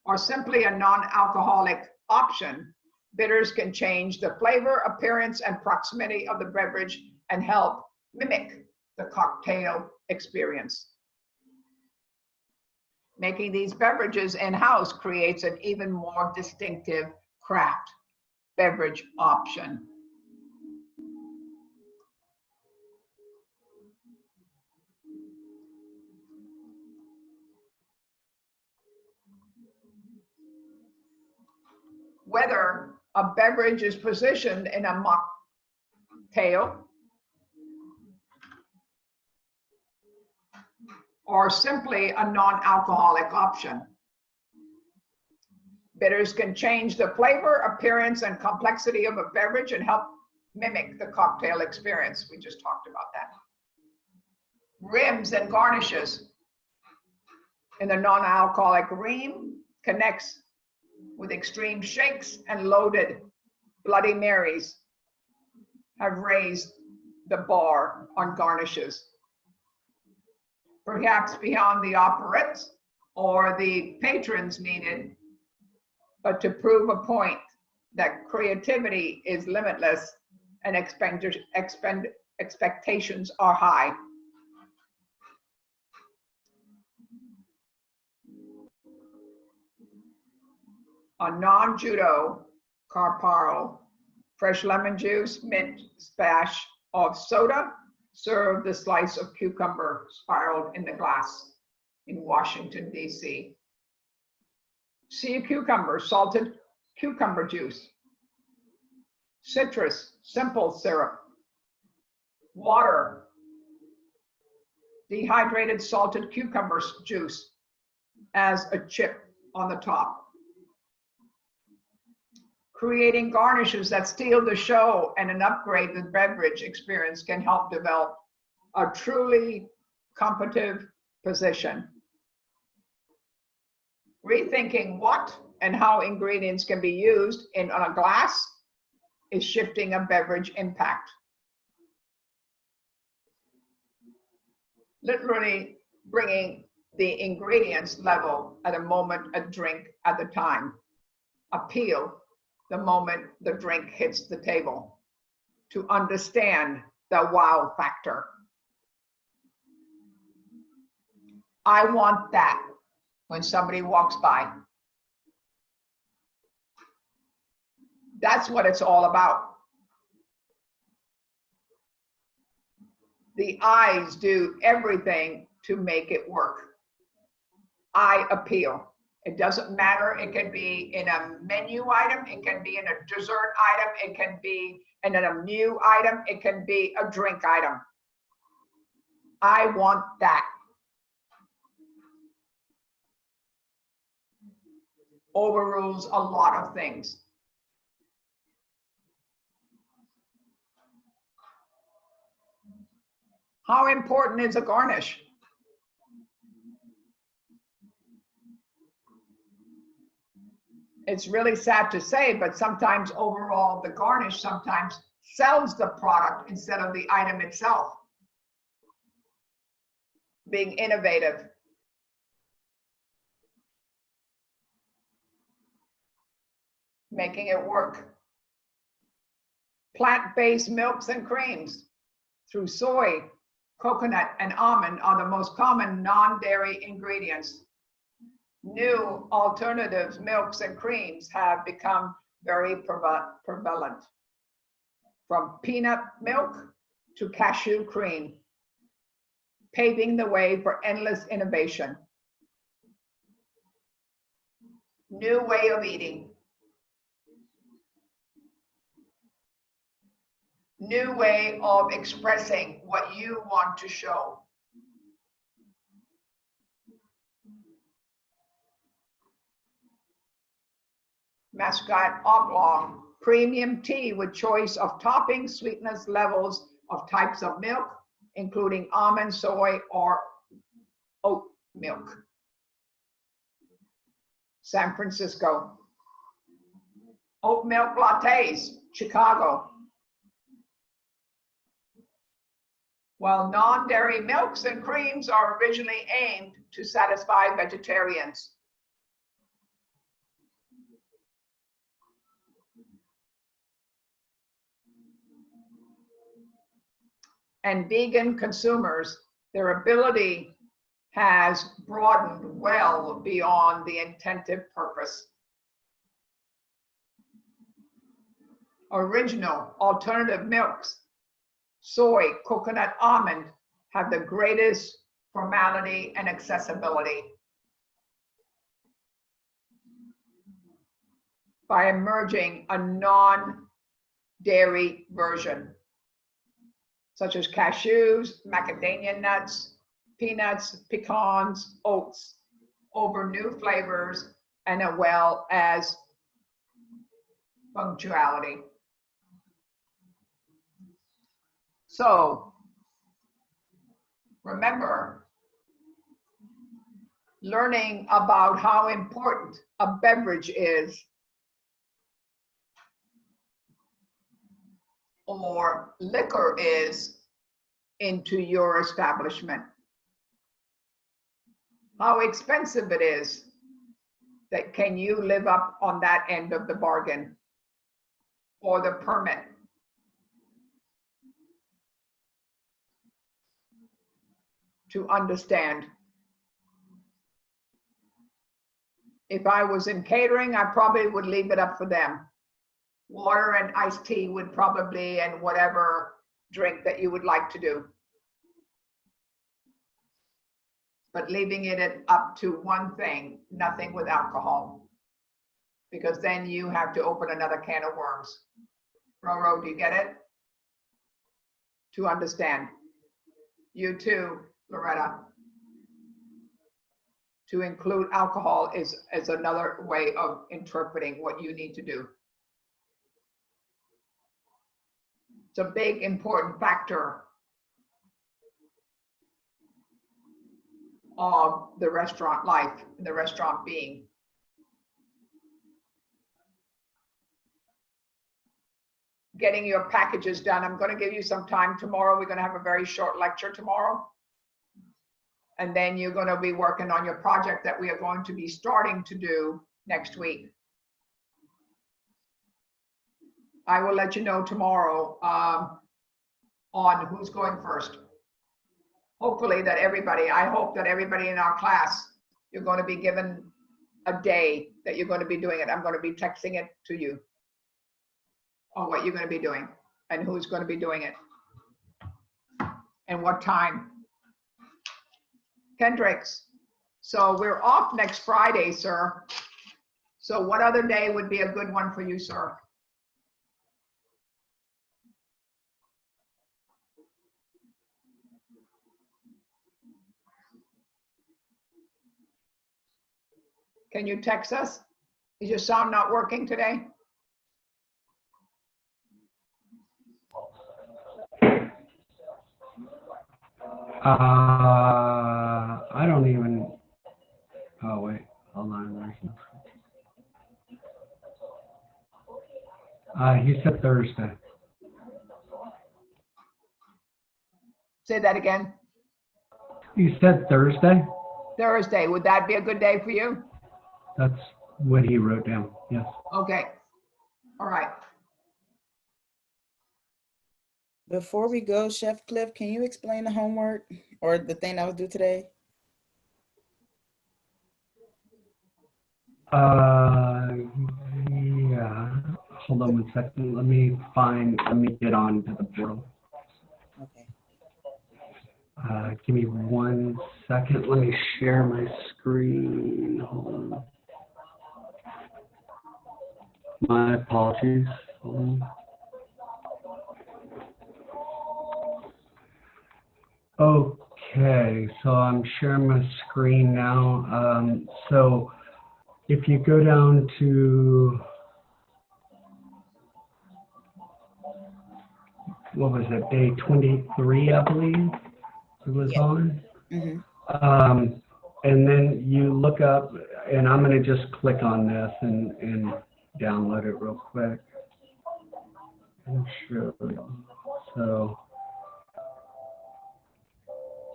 or simply a non-alcoholic option, bitters can change the flavor, appearance, and proximity of the beverage and help mimic the cocktail experience. Making these beverages in-house creates an even more distinctive craft beverage option. Whether a beverage is positioned in a mocktail or simply a non-alcoholic option. Bitters can change the flavor, appearance, and complexity of a beverage and help mimic the cocktail experience. We just talked about that. Rims and garnishes. In the non-alcoholic ream connects with extreme shakes and loaded Bloody Marys have raised the bar on garnishes. Perhaps beyond the operettes or the patrons needed, but to prove a point that creativity is limitless and expectations are high. A non-judo Carparo, fresh lemon juice, mint splash of soda, serve the slice of cucumber spiraled in the glass in Washington, D.C. Sea cucumber, salted cucumber juice, citrus, simple syrup, water, dehydrated salted cucumber juice as a chip on the top. Creating garnishes that steal the show and an upgrade the beverage experience can help develop a truly competitive position. Rethinking what and how ingredients can be used on a glass is shifting a beverage impact. Literally bringing the ingredients level at a moment, a drink at a time. Appeal the moment the drink hits the table, to understand the wow factor. I want that when somebody walks by. That's what it's all about. The eyes do everything to make it work. Eye appeal. It doesn't matter. It can be in a menu item. It can be in a dessert item. It can be in a new item. It can be a drink item. I want that. Overrules a lot of things. How important is a garnish? It's really sad to say, but sometimes overall the garnish sometimes sells the product instead of the item itself. Being innovative. Making it work. Plant-based milks and creams through soy, coconut, and almond are the most common non-dairy ingredients. New alternatives, milks and creams have become very prevalent. From peanut milk to cashew cream, paving the way for endless innovation. New way of eating. New way of expressing what you want to show. Mascot Oblong, premium tea with choice of toppings, sweetness levels of types of milk, including almond, soy, or oat milk. San Francisco. Oat milk lattes, Chicago. While non-dairy milks and creams are originally aimed to satisfy vegetarians. And vegan consumers, their ability has broadened well beyond the intended purpose. Original alternative milks, soy, coconut, almond, have the greatest formality and accessibility. By emerging a non-dairy version, such as cashews, macadamia nuts, peanuts, pecans, oats, over new flavors, and as well as punctuality. So remember, learning about how important a beverage is, or liquor is, into your establishment. How expensive it is. That can you live up on that end of the bargain or the permit? To understand. If I was in catering, I probably would leave it up for them. Water and iced tea would probably, and whatever drink that you would like to do. But leaving it up to one thing, nothing with alcohol. Because then you have to open another can of worms. Roro, do you get it? To understand. You too, Loretta. To include alcohol is another way of interpreting what you need to do. It's a big, important factor of the restaurant life, and the restaurant being. Getting your packages done. I'm going to give you some time tomorrow. We're going to have a very short lecture tomorrow. And then you're going to be working on your project that we are going to be starting to do next week. I will let you know tomorrow on who's going first. Hopefully that everybody, I hope that everybody in our class, you're going to be given a day that you're going to be doing it. I'm going to be texting it to you on what you're going to be doing and who's going to be doing it and what time. Kendricks, so we're off next Friday, sir. So what other day would be a good one for you, sir? Can you text us? Is your sound not working today? I don't even, oh wait, hold on. There's no, he said Thursday. Say that again. You said Thursday? Thursday, would that be a good day for you? That's what he wrote down, yes. Okay, all right. Before we go, Chef Cliff, can you explain the homework or the thing that was due today? Yeah. Hold on 1 second. Let me get on to the portal. Okay. Give me 1 second. Let me share my screen. Hold on. My apologies. Hold on. Okay, so I'm sharing my screen now. So if you go down to, what was it, day 23, I believe it was Yeah. on. Mm-hmm. And then you look up, and I'm going to just click on this and download it real quick. And show you. So,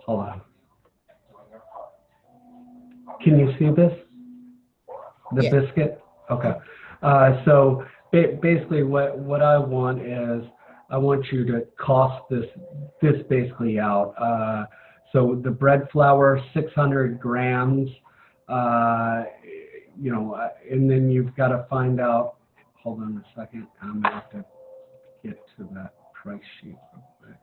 hold on. Can you see this? The Yeah. biscuit? Okay. So basically what I want is I want you to cost this basically out. So the bread flour, 600 grams, you know, and then you've got to find out, hold on a second, I'm going to have to get to that price sheet real quick.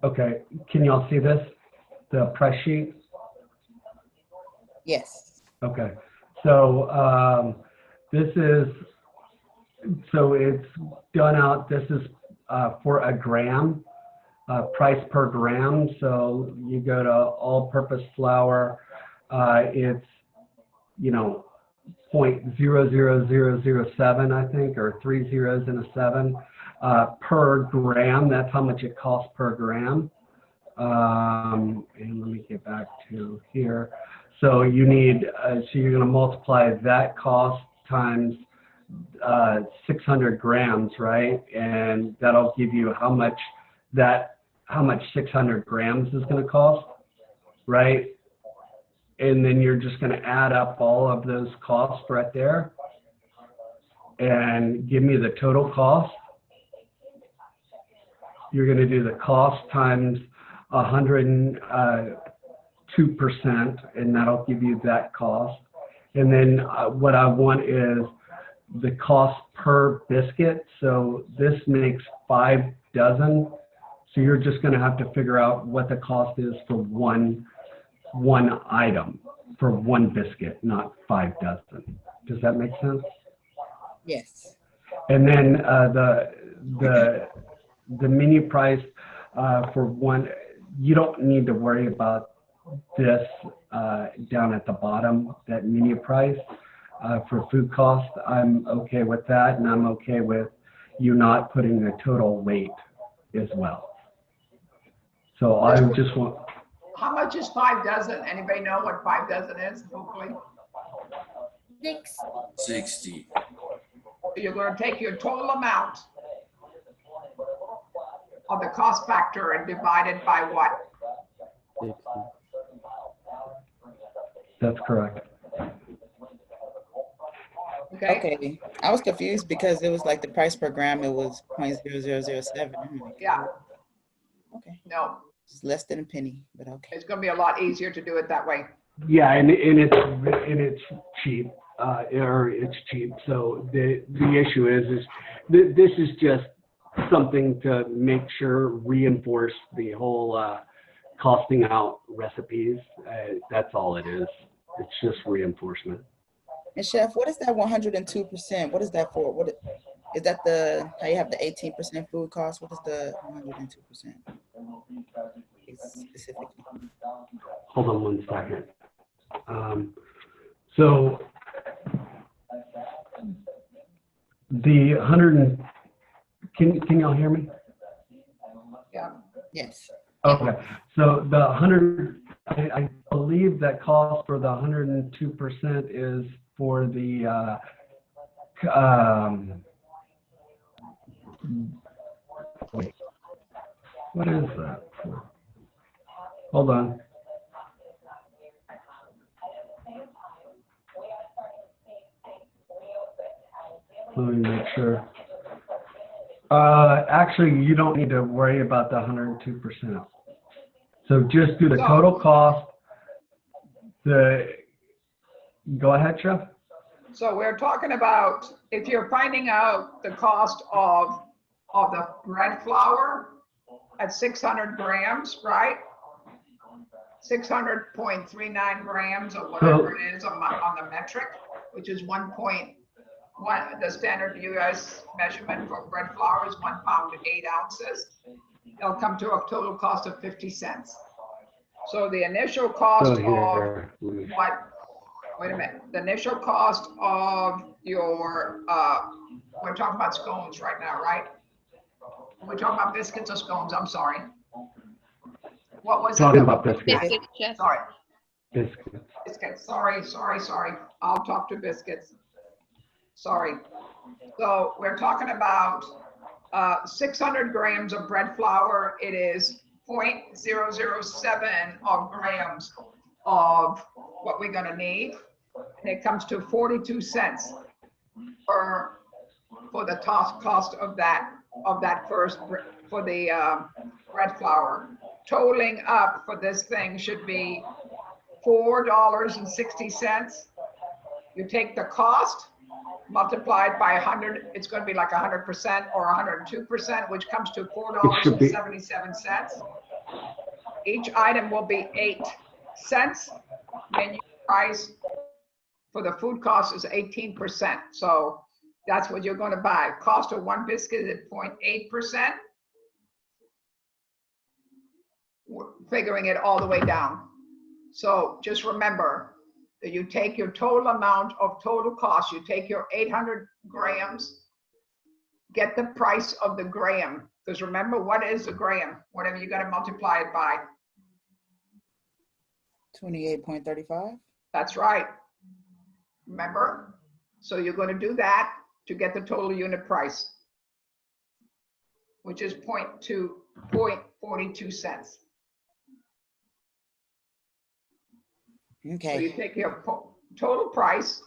Okay, can y'all see this? The price sheet? Yes. Okay, so this is, so it's done out, this is for a gram, price per gram. So you go to all-purpose flour, it's, you know, 0.00007, I think, or 3 zeros and a 7 per gram. That's how much it costs per gram. And let me get back to here. So you need, so you're going to multiply that cost times 600 grams, right? And that'll give you how much 600 grams is going to cost, right? And then you're just going to add up all of those costs right there and give me the total cost. You're going to do the cost times 102%, and that'll give you that cost. And then what I want is the cost per biscuit. So this makes 5 dozen. So you're just going to have to figure out what the cost is for one item, for one biscuit, not 5 dozen. Does that make sense? Yes. And then the menu price for one, you don't need to worry about this down at the bottom, that menu price for food cost. I'm okay with that, and I'm okay with you not putting the total weight as well. So I just want. How much is 5 dozen? Anybody know what 5 dozen is? Hopefully. 60. You're going to take your total amount of the cost factor and divide it by what? 60. That's correct. Okay. Okay. I was confused because it was like the price per gram, it was 0.0007. I'm like, Yeah. okay. No, It's less than a penny, but okay. it's going to be a lot easier to do it that way. Yeah, and it's cheap, or it's cheap. So the issue is this is just something to make sure, reinforce the whole costing out recipes. That's all it is. It's just reinforcement. And Chef, what is that 102%? What is that for? What is that, the how you have the 18% food cost? What is the 102%? Specifically. Hold on 1 second. So the 100, can y'all hear me? Yeah. Yes. Okay, so the 100, I believe that cost for the 102% is for the, wait, what is that for? Hold on. Let me make sure. Actually, you don't need to worry about the 102%. So just do the So- total cost. Go ahead, Chef. So we're talking about, if you're finding out the cost of the bread flour at 600 grams, right? 600.39 grams or whatever it is on the metric, which is 1.1, the standard US measurement for bread flour is 1 pound and 8 ounces. It'll come to a total cost of 50 cents. So the initial cost So of here, wait a minute, the initial cost of your, we're talking about scones right now, right? We're talking about biscuits or scones, I'm sorry. What was it? talking about biscuits. Biscuits, Chef. Sorry, Biscuits. biscuits, sorry. I'll talk to biscuits. Sorry. So we're talking about 600 grams of bread flour. It is 0.007 of grams of what we're gonna need. And it comes to 42 cents for the cost of that first, for the bread flour. Totaling up for this thing should be $4.60. You take the cost, multiplied by 100, it's going to be like 100% or 102%, which comes to $4.77. Each item will be 8 cents. Menu price for the food cost is 18%. So that's what you're going to buy. Cost of one biscuit is 0.8%. We're figuring it all the way down. So just remember that you take your total amount of total cost, you take your 800 grams, get the price of the gram, because remember, what is a gram? Whatever you got to multiply it by. 28.35. That's right. Remember? So you're going to do that to get the total unit price, which is 0.42 cents. So Okay. you take your total price,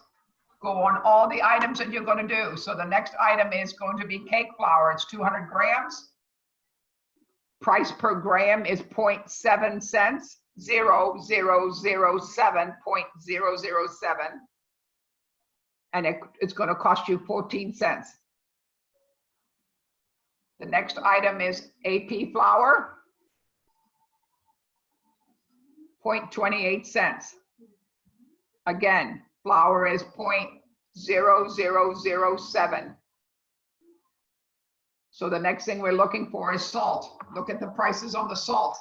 go on all the items that you're going to do. So the next item is going to be cake flour. It's 200 grams. Price per gram is 0.7 cents, 0.007. And it's going to cost you 14 cents. The next item is AP flour, 0.28 cents. Again, flour is 0.0007. So the next thing we're looking for is salt. Look at the prices on the salt.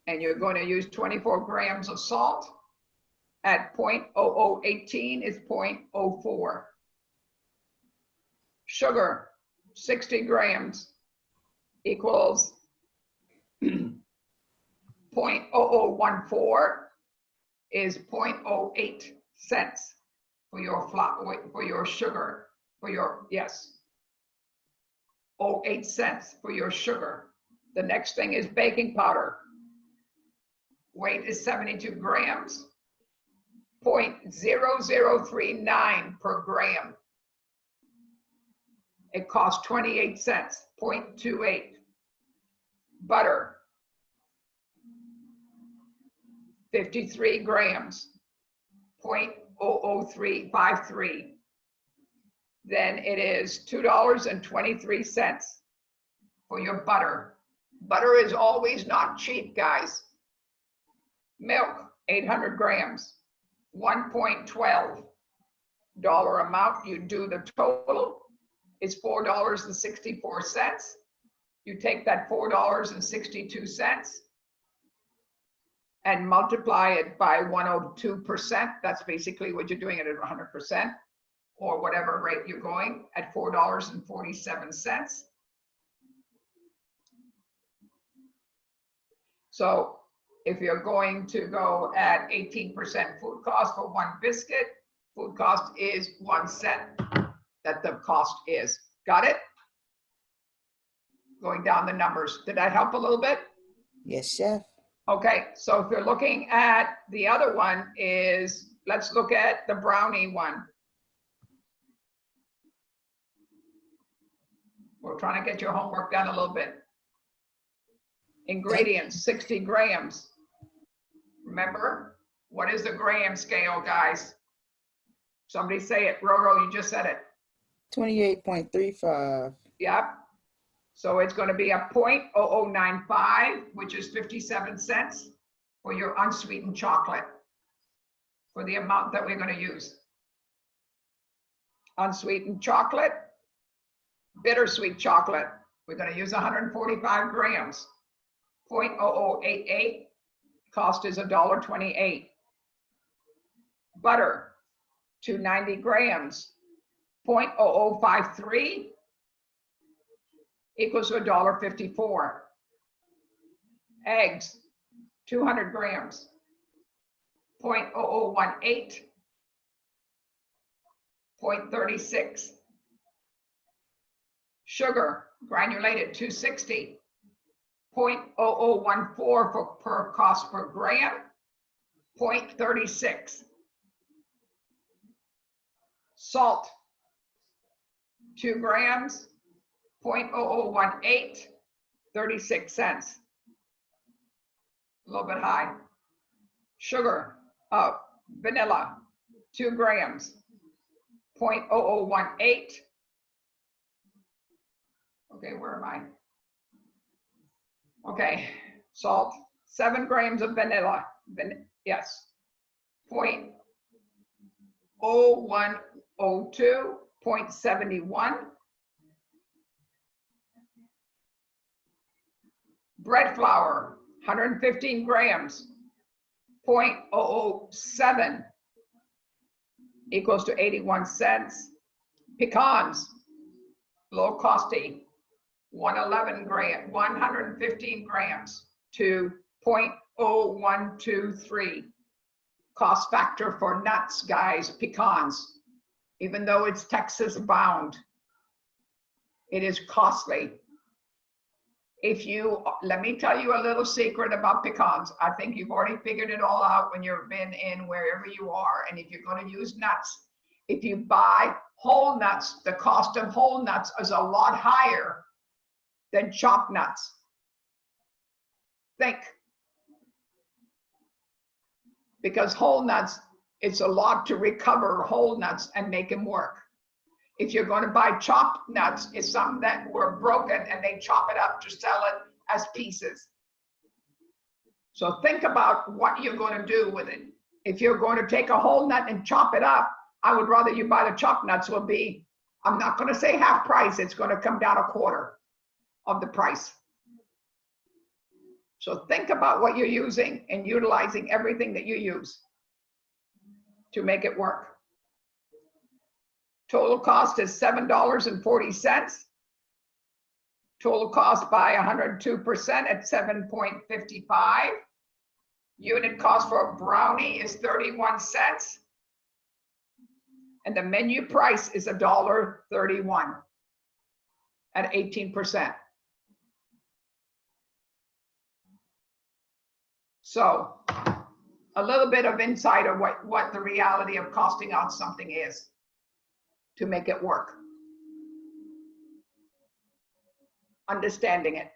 And you're going to use 24 grams of salt at 0.0018 is 0.04. Sugar, 60 grams equals 0.0014 is 0.08 cents for your for your sugar, for your, yes, 0.08 cents for your sugar. The next thing is baking powder. Weight is 72 grams, 0.0039 per gram. It costs 28 cents, 0.28. Butter, 53 grams, 0.00353. Then it is $2.23 for your butter. Butter is always not cheap, guys. Milk, 800 grams, $1.12 amount. You do the total is $4.64. You take that $4.62 and multiply it by 102%. That's basically what you're doing it at 100%, or whatever rate you're going at $4.47. So if you're going to go at 18% food cost for one biscuit, food cost is 1 cent. That the cost is. Got it? Going down the numbers. Did that help a little bit? Yes, chef. Okay, so if you're looking at the other one is let's look at the brownie one. We're trying to get your homework done a little bit. Ingredients, 60 grams. Remember, what is the gram scale, guys? Somebody say it. Roro, you just said it. 28.35. Yep. So it's going to be a 0.0095, which is 57 cents for your unsweetened chocolate for the amount that we're going to use. Unsweetened chocolate, bittersweet chocolate, we're going to use 145 grams. 0.0088, cost is $1.28. Butter, 290 grams. 0.0053 equals to $1.54. Eggs, 200 grams. 0.0018, 0.36. Sugar, granulated, 260. 0.0014 per cost per gram, 0.36. Salt, 2 grams, 0.0018, 36 cents. A little bit high. Sugar, vanilla, 2 grams, 0.0018. Okay, where am I? Okay, salt, 7 grams of vanilla, yes. 0.0102, 0.71. Bread flour, 115 grams, 0.007 equals to 81 cents. Pecans, low costy, 115 grams to 0.0123. Cost factor for nuts, guys, pecans. Even though it's Texas bound, it is costly. Let me tell you a little secret about pecans. I think you've already figured it all out when you've been in wherever you are. And if you're going to use nuts, if you buy whole nuts, the cost of whole nuts is a lot higher than chopped nuts. Think. Because whole nuts, it's a lot to recover whole nuts and make them work. If you're going to buy chopped nuts, it's some that were broken and they chop it up to sell it as pieces. So think about what you're going to do with it. If you're going to take a whole nut and chop it up, I would rather you buy the chopped nuts will be, I'm not going to say half price, it's going to come down a quarter of the price. So think about what you're using and utilizing everything that you use to make it work. Total cost is $7.40. Total cost by 102% at 7.55. Unit cost for a brownie is 31 cents. And the menu price is $1.31 at 18%. So a little bit of insight of what the reality of costing out something is to make it work. Understanding it.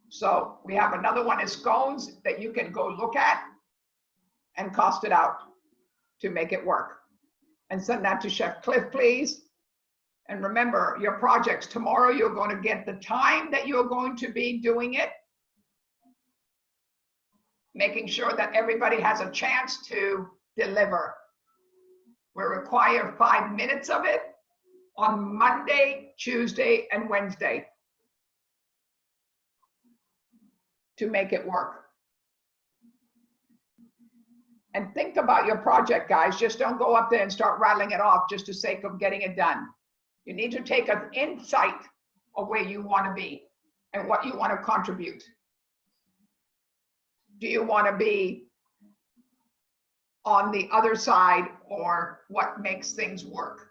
So we have another one is scones that you can go look at and cost it out to make it work. And send that to Chef Cliff, please. And remember your projects. Tomorrow you're going to get the time that you're going to be doing it. Making sure that everybody has a chance to deliver. We require 5 minutes of it on Monday, Tuesday, and Wednesday to make it work. And think about your project, guys. Just don't go up there and start rattling it off just for the sake of getting it done. You need to take an insight of where you want to be and what you want to contribute. Do you want to be on the other side or what makes things work?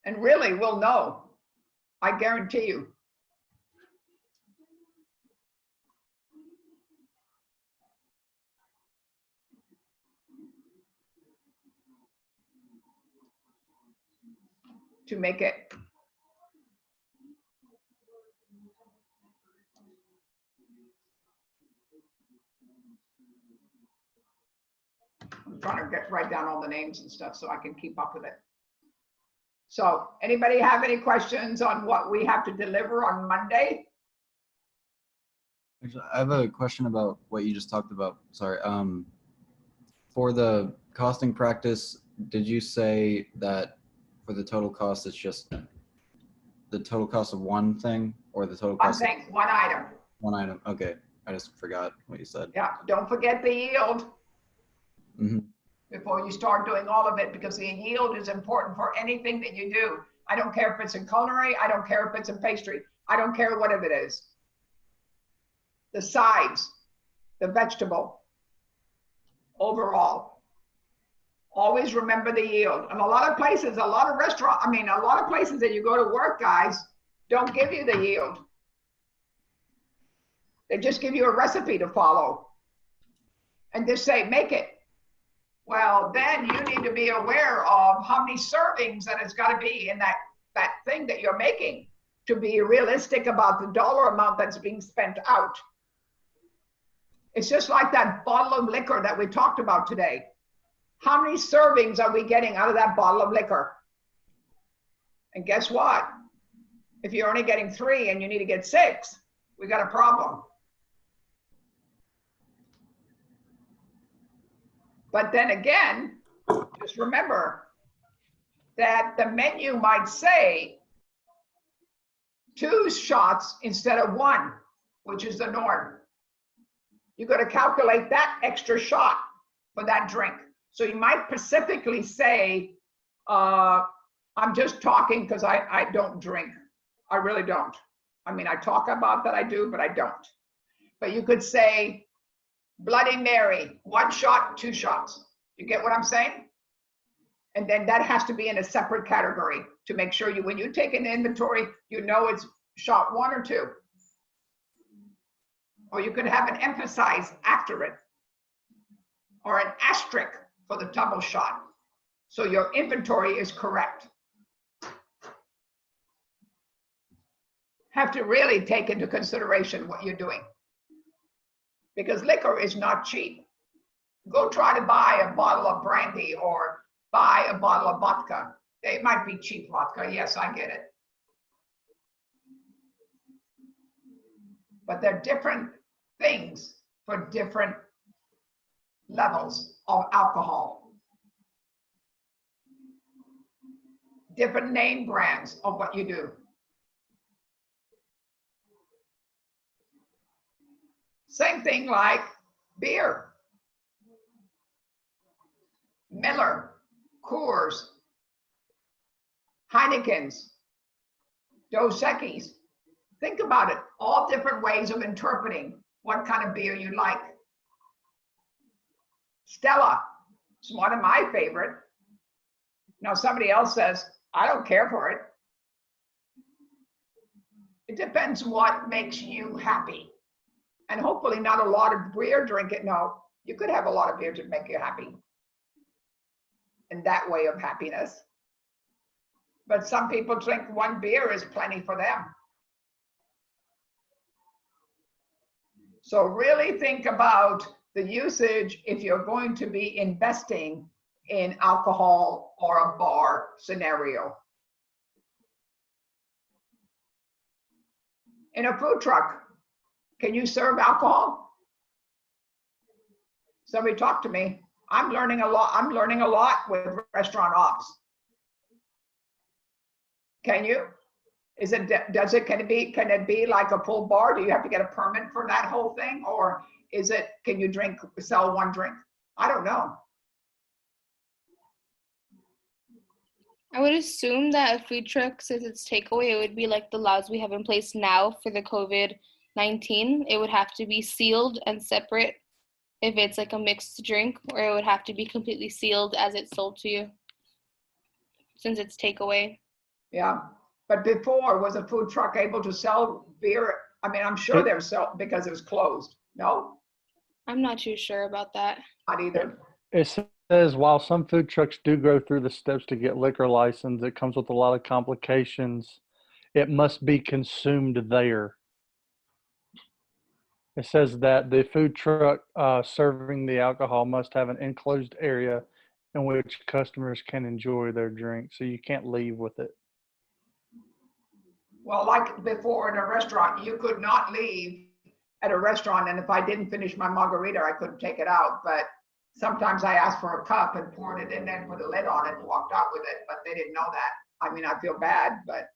And really, we'll know. I guarantee you. to make it. I'm trying to write down all the names and stuff so I can keep up with it. So anybody have any questions on what we have to deliver on Monday? Actually, I have a question about what you just talked about. Sorry. For the costing practice, did you say that for the total cost, it's just the total cost of one thing or the total One cost of thing, one item. one item? Okay. I just forgot what you said. Yeah, don't forget the yield Hmm. before you start doing all of it, because the yield is important for anything that you do. I don't care if it's in culinary, I don't care if it's in pastry, I don't care what it is. The size, the vegetable, overall. Always remember the yield. And a lot of places, a lot of places that you go to work, guys, don't give you the yield. They just give you a recipe to follow and just say, make it. Well, then you need to be aware of how many servings that it's got to be in that thing that you're making to be realistic about the dollar amount that's being spent out. It's just like that bottle of liquor that we talked about today. How many servings are we getting out of that bottle of liquor? And guess what? If you're only getting 3 and you need to get 6, we got a problem. But then again, just remember that the menu might say 2 shots instead of 1, which is the norm. You got to calculate that extra shot for that drink. So you might specifically say, I'm just talking because I don't drink. I really don't. I mean, I talk about that I do, but I don't. But you could say Bloody Mary, 1 shot, 2 shots. You get what I'm saying? And then that has to be in a separate category to make sure you, when you take an inventory, you know it's shot 1 or 2. Or you could have an emphasize after it, or an asterisk for the double shot. So your inventory is correct. Have to really take into consideration what you're doing, because liquor is not cheap. Go try to buy a bottle of brandy or buy a bottle of vodka. It might be cheap vodka. Yes, I get it. But they're different things for different levels of alcohol. Different name brands of what you do. Same thing like beer. Miller, Coors, Heineken's, Dos Equis. Think about it, all different ways of interpreting what kind of beer you like. Stella, it's one of my favorite. Now somebody else says, I don't care for it. It depends what makes you happy. And hopefully not a lot of beer drinking. No, you could have a lot of beer to make you happy. And that way of happiness. But some people drink 1 beer is plenty for them. So really think about the usage if you're going to be investing in alcohol or a bar scenario. In a food truck, can you serve alcohol? Somebody talk to me. I'm learning a lot. I'm learning a lot with restaurant ops. Can you? Is it, can it be like a full bar? Do you have to get a permit for that whole thing? Or is it, can you sell 1 drink? I don't know. I would assume that a food truck, since it's takeaway, it would be like the laws we have in place now for the COVID-19. It would have to be sealed and separate if it's like a mixed drink, or it would have to be completely sealed as it's sold to you, since it's takeaway. Yeah, but before, was a food truck able to sell beer? I mean, I'm sure they're sold because it was closed. No? I'm not too sure about that. Not either. As soon says while some food trucks do go through the steps to get liquor license, it comes with a lot of complications. It must be consumed there. It says that the food truck serving the alcohol must have an enclosed area in which customers can enjoy their drink, so you can't leave with it. Well, like before in a restaurant, you could not leave at a restaurant, and if I didn't finish my margarita, I couldn't take it out. But sometimes I asked for a cup and poured it in there and put a lid on it and walked out with it, but they didn't know that. I mean, I feel bad, but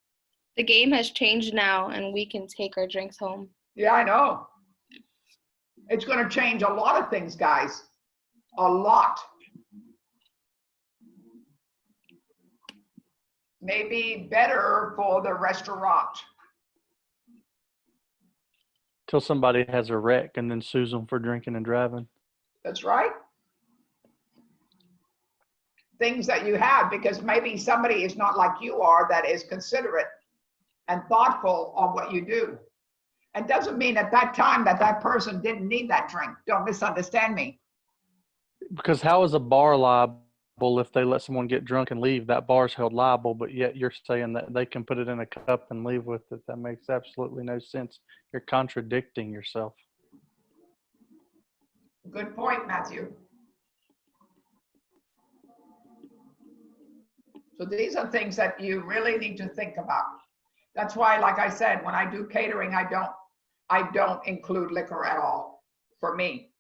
The game has changed now, and we can take our drinks home. yeah, I know. It's going to change a lot of things, guys. A lot. Maybe better for the restaurant. Till somebody has a wreck and then sues them for drinking and driving. That's right. Things that you have, because maybe somebody is not like you are, that is considerate and thoughtful on what you do. And doesn't mean at that time that that person didn't need that drink. Don't misunderstand me. Because how is a bar liable if they let someone get drunk and leave? That bar's held liable, but yet you're saying that they can put it in a cup and leave with it. That makes absolutely no sense. You're contradicting yourself. Good point, Matthew. So these are things that you really need to think about. That's why, like I said, when I do catering, I don't include liquor at all for me,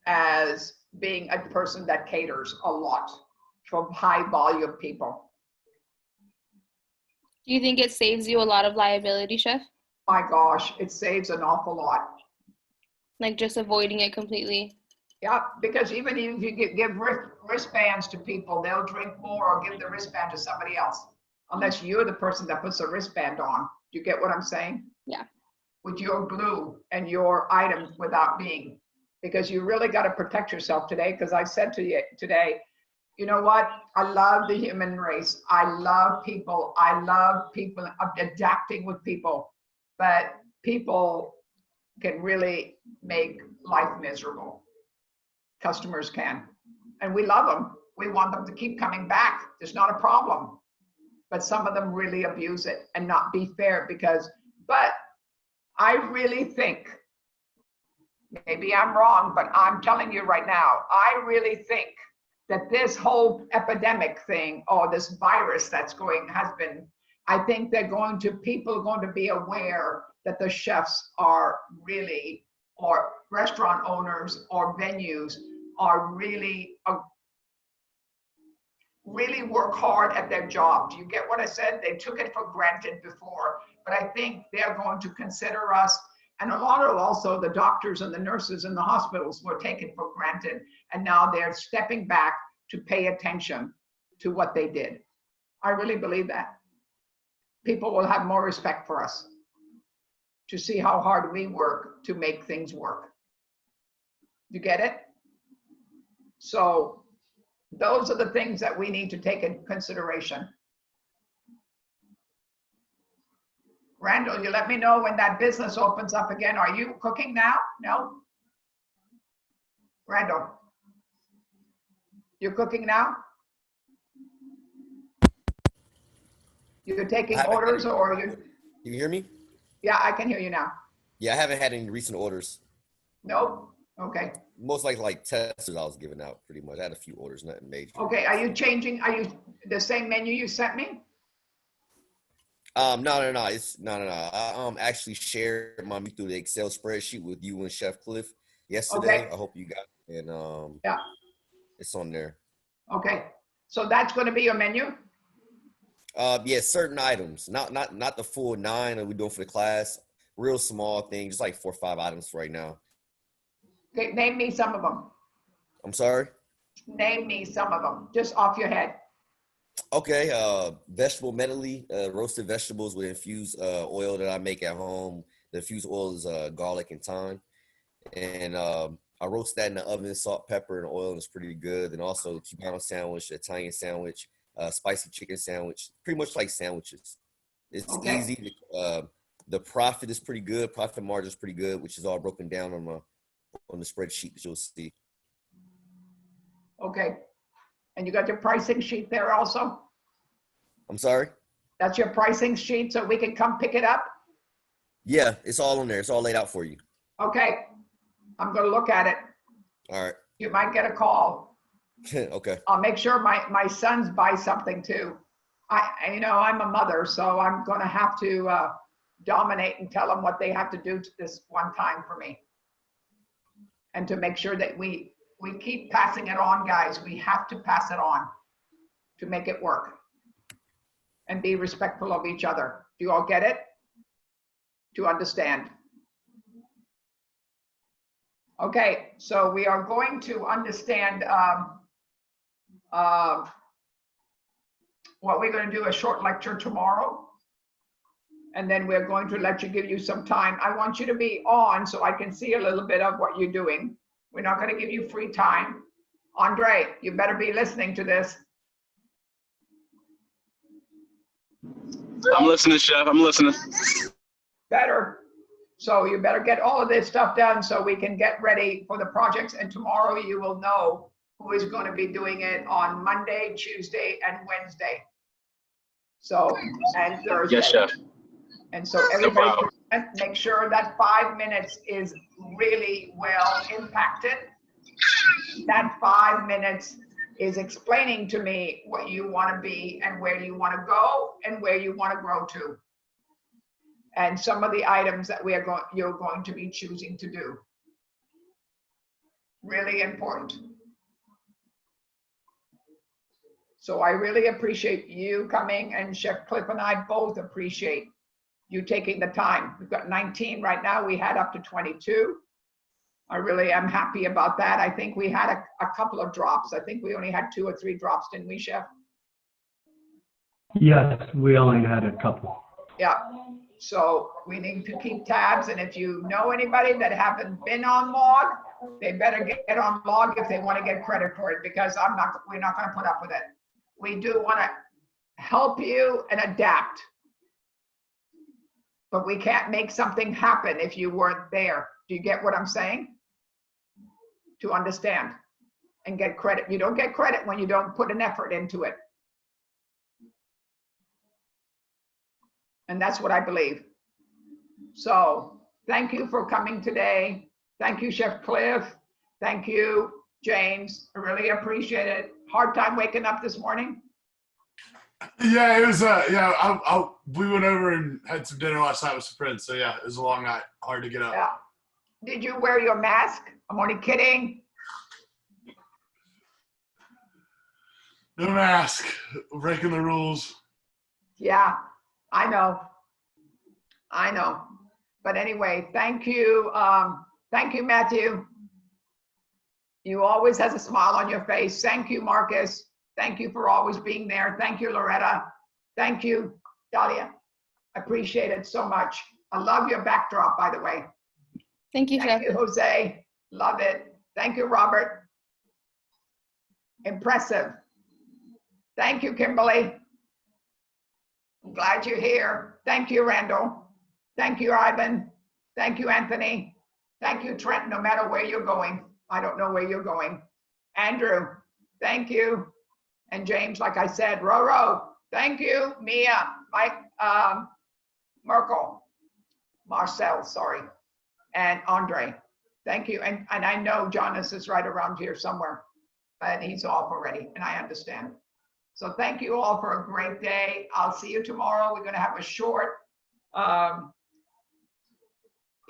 as being a person that caters a lot for high volume people. Do you think it saves you a lot of liability, Chef? My gosh, it saves an awful lot. Like just avoiding it completely? Yeah, because even if you give wristbands to people, they'll drink more or give the wristband to somebody else, unless you're the person that puts the wristband on. Do you get what I'm saying? Yeah. With your glue and your items without being, because you really got to protect yourself today. Because I said to you today, you know what? I love the human race. I love people. I love people adapting with people, but people can really make life miserable. Customers can, and we love them. We want them to keep coming back. There's not a problem, but some of them really abuse it and not be fair but I really think, maybe I'm wrong, but I'm telling you right now, I really think that this whole epidemic thing, or this virus that's I think people are going to be aware that the chefs are really, or restaurant owners or venues are really work hard at their job. Do you get what I said? They took it for granted before, but I think they're going to consider us, and a lot of also the doctors and the nurses in the hospitals were taken for granted, and now they're stepping back to pay attention to what they did. I really believe that. People will have more respect for us to see how hard we work to make things work. You get it? So those are the things that we need to take in consideration. Randall, you let me know when that business opens up again. Are you cooking now? No? Randall, you're cooking now? You're taking orders, or you? You hear me? Yeah, I can hear you now. Yeah, I haven't had any recent orders. Nope. Okay. Most like testers I was giving out pretty much. I had a few orders, nothing major. Okay, are you the same menu you sent me? No. I actually shared my menu through the Excel spreadsheet with you and Chef Cliff yesterday. Okay. I hope you got it. And yeah, it's on there. Okay, so that's going to be your menu? Yeah, certain items, not the full 9 that we're doing for the class. Real small things, just like 4 or 5 items right now. Okay, name me some of them. I'm sorry? Name me some of them, just off your head. Okay, vegetable medley, roasted vegetables with infused oil that I make at home. The infused oil is garlic and thyme. And I roast that in the oven, salt, pepper, and oil, and it's pretty good. And also Cubano sandwich, Italian sandwich, spicy chicken sandwich, pretty much like sandwiches. It's Okay. easy. The profit is pretty good. Profit margin is pretty good, which is all broken down on the spreadsheet that you'll see. Okay. And you got your pricing sheet there also? I'm sorry. That's your pricing sheet so we can come pick it up? Yeah, it's all on there. It's all laid out for you. Okay. I'm gonna look at it. All right. You might get a call. Okay. I'll make sure my sons buy something too. I'm a mother, so I'm gonna have to dominate and tell them what they have to do to this one time for me. And to make sure that we keep passing it on, guys. We have to pass it on to make it work. And be respectful of each other. Do you all get it? To understand. Okay, so we are going to understand what we're going to do a short lecture tomorrow. And then we're going to give you some time. I want you to be on so I can see a little bit of what you're doing. We're not going to give you free time. Andre, you better be listening to this. I'm listening, Chef. I'm listening. Better. So you better get all of this stuff done so we can get ready for the projects. And tomorrow you will know who is going to be doing it on Monday, Tuesday, and Wednesday. So, and Thursday. Yes, Chef. And so everybody make sure that 5 minutes is really well impacted. That 5 minutes is explaining to me what you want to be and where you want to go and where you want to grow to. And some of the items that you're going to be choosing to do. Really important. So I really appreciate you coming, and Chef Cliff and I both appreciate you taking the time. We've got 19 right now. We had up to 22. I really am happy about that. I think we had a couple of drops. I think we only had 2 or 3 drops, didn't we, Chef? Yes, we only had a couple. Yeah. So we need to keep tabs. And if you know anybody that haven't been on log, they better get on log if they want to get credit for it, because we're not going to put up with it. We do want to help you and adapt. But we can't make something happen if you weren't there. Do you get what I'm saying? To understand and get credit. You don't get credit when you don't put an effort into it. And that's what I believe. So thank you for coming today. Thank you, Chef Cliff. Thank you, James. I really appreciate it. Hard time waking up this morning? Yeah, it was, we went over and had some dinner last night with some friends. So yeah, it was a long night, hard to get up. Yeah. Did you wear your mask? I'm only kidding. No mask, breaking the rules. Yeah, I know. But anyway, thank you. Thank you, Matthew. You always has a smile on your face. Thank you, Marcus. Thank you for always being there. Thank you, Loretta. Thank you, Dahlia. I appreciate it so much. I love your backdrop, by the way. Thank you, Chef. Thank you, Jose. Love it. Thank you, Robert. Impressive. Thank you, Kimberly. I'm glad you're here. Thank you, Randall. Thank you, Ivan. Thank you, Anthony. Thank you, Trent, no matter where you're going. I don't know where you're going. Andrew, thank you. And James, like I said, Roro, thank you. Mia, Mike, Merkel, Marcel, sorry, and Andre, thank you. And I know Jonas is right around here somewhere, but he's off already, and I understand. So thank you all for a great day. I'll see you tomorrow. We're going to have a short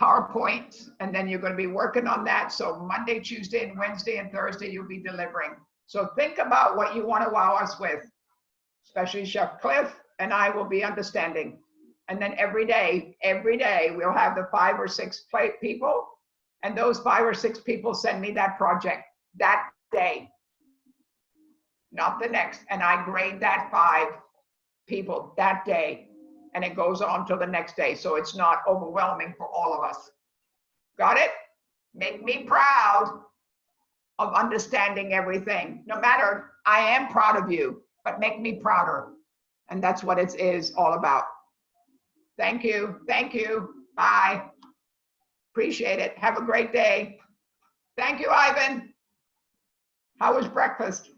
PowerPoint, and then you're going to be working on that. So Monday, Tuesday, and Wednesday, and Thursday, you'll be delivering. So think about what you want to wow us with, especially Chef Cliff and I will be understanding. And then every day, we'll have the 5 or 6 people, and those 5 or 6 people send me that project that day, not the next. And I grade that 5 people that day, and it goes on till the next day. So it's not overwhelming for all of us. Got it? Make me proud of understanding everything. No matter, I am proud of you, but make me prouder. And that's what it is all about. Thank you. Thank you. Bye. Appreciate it. Have a great day. Thank you, Ivan. How was breakfast?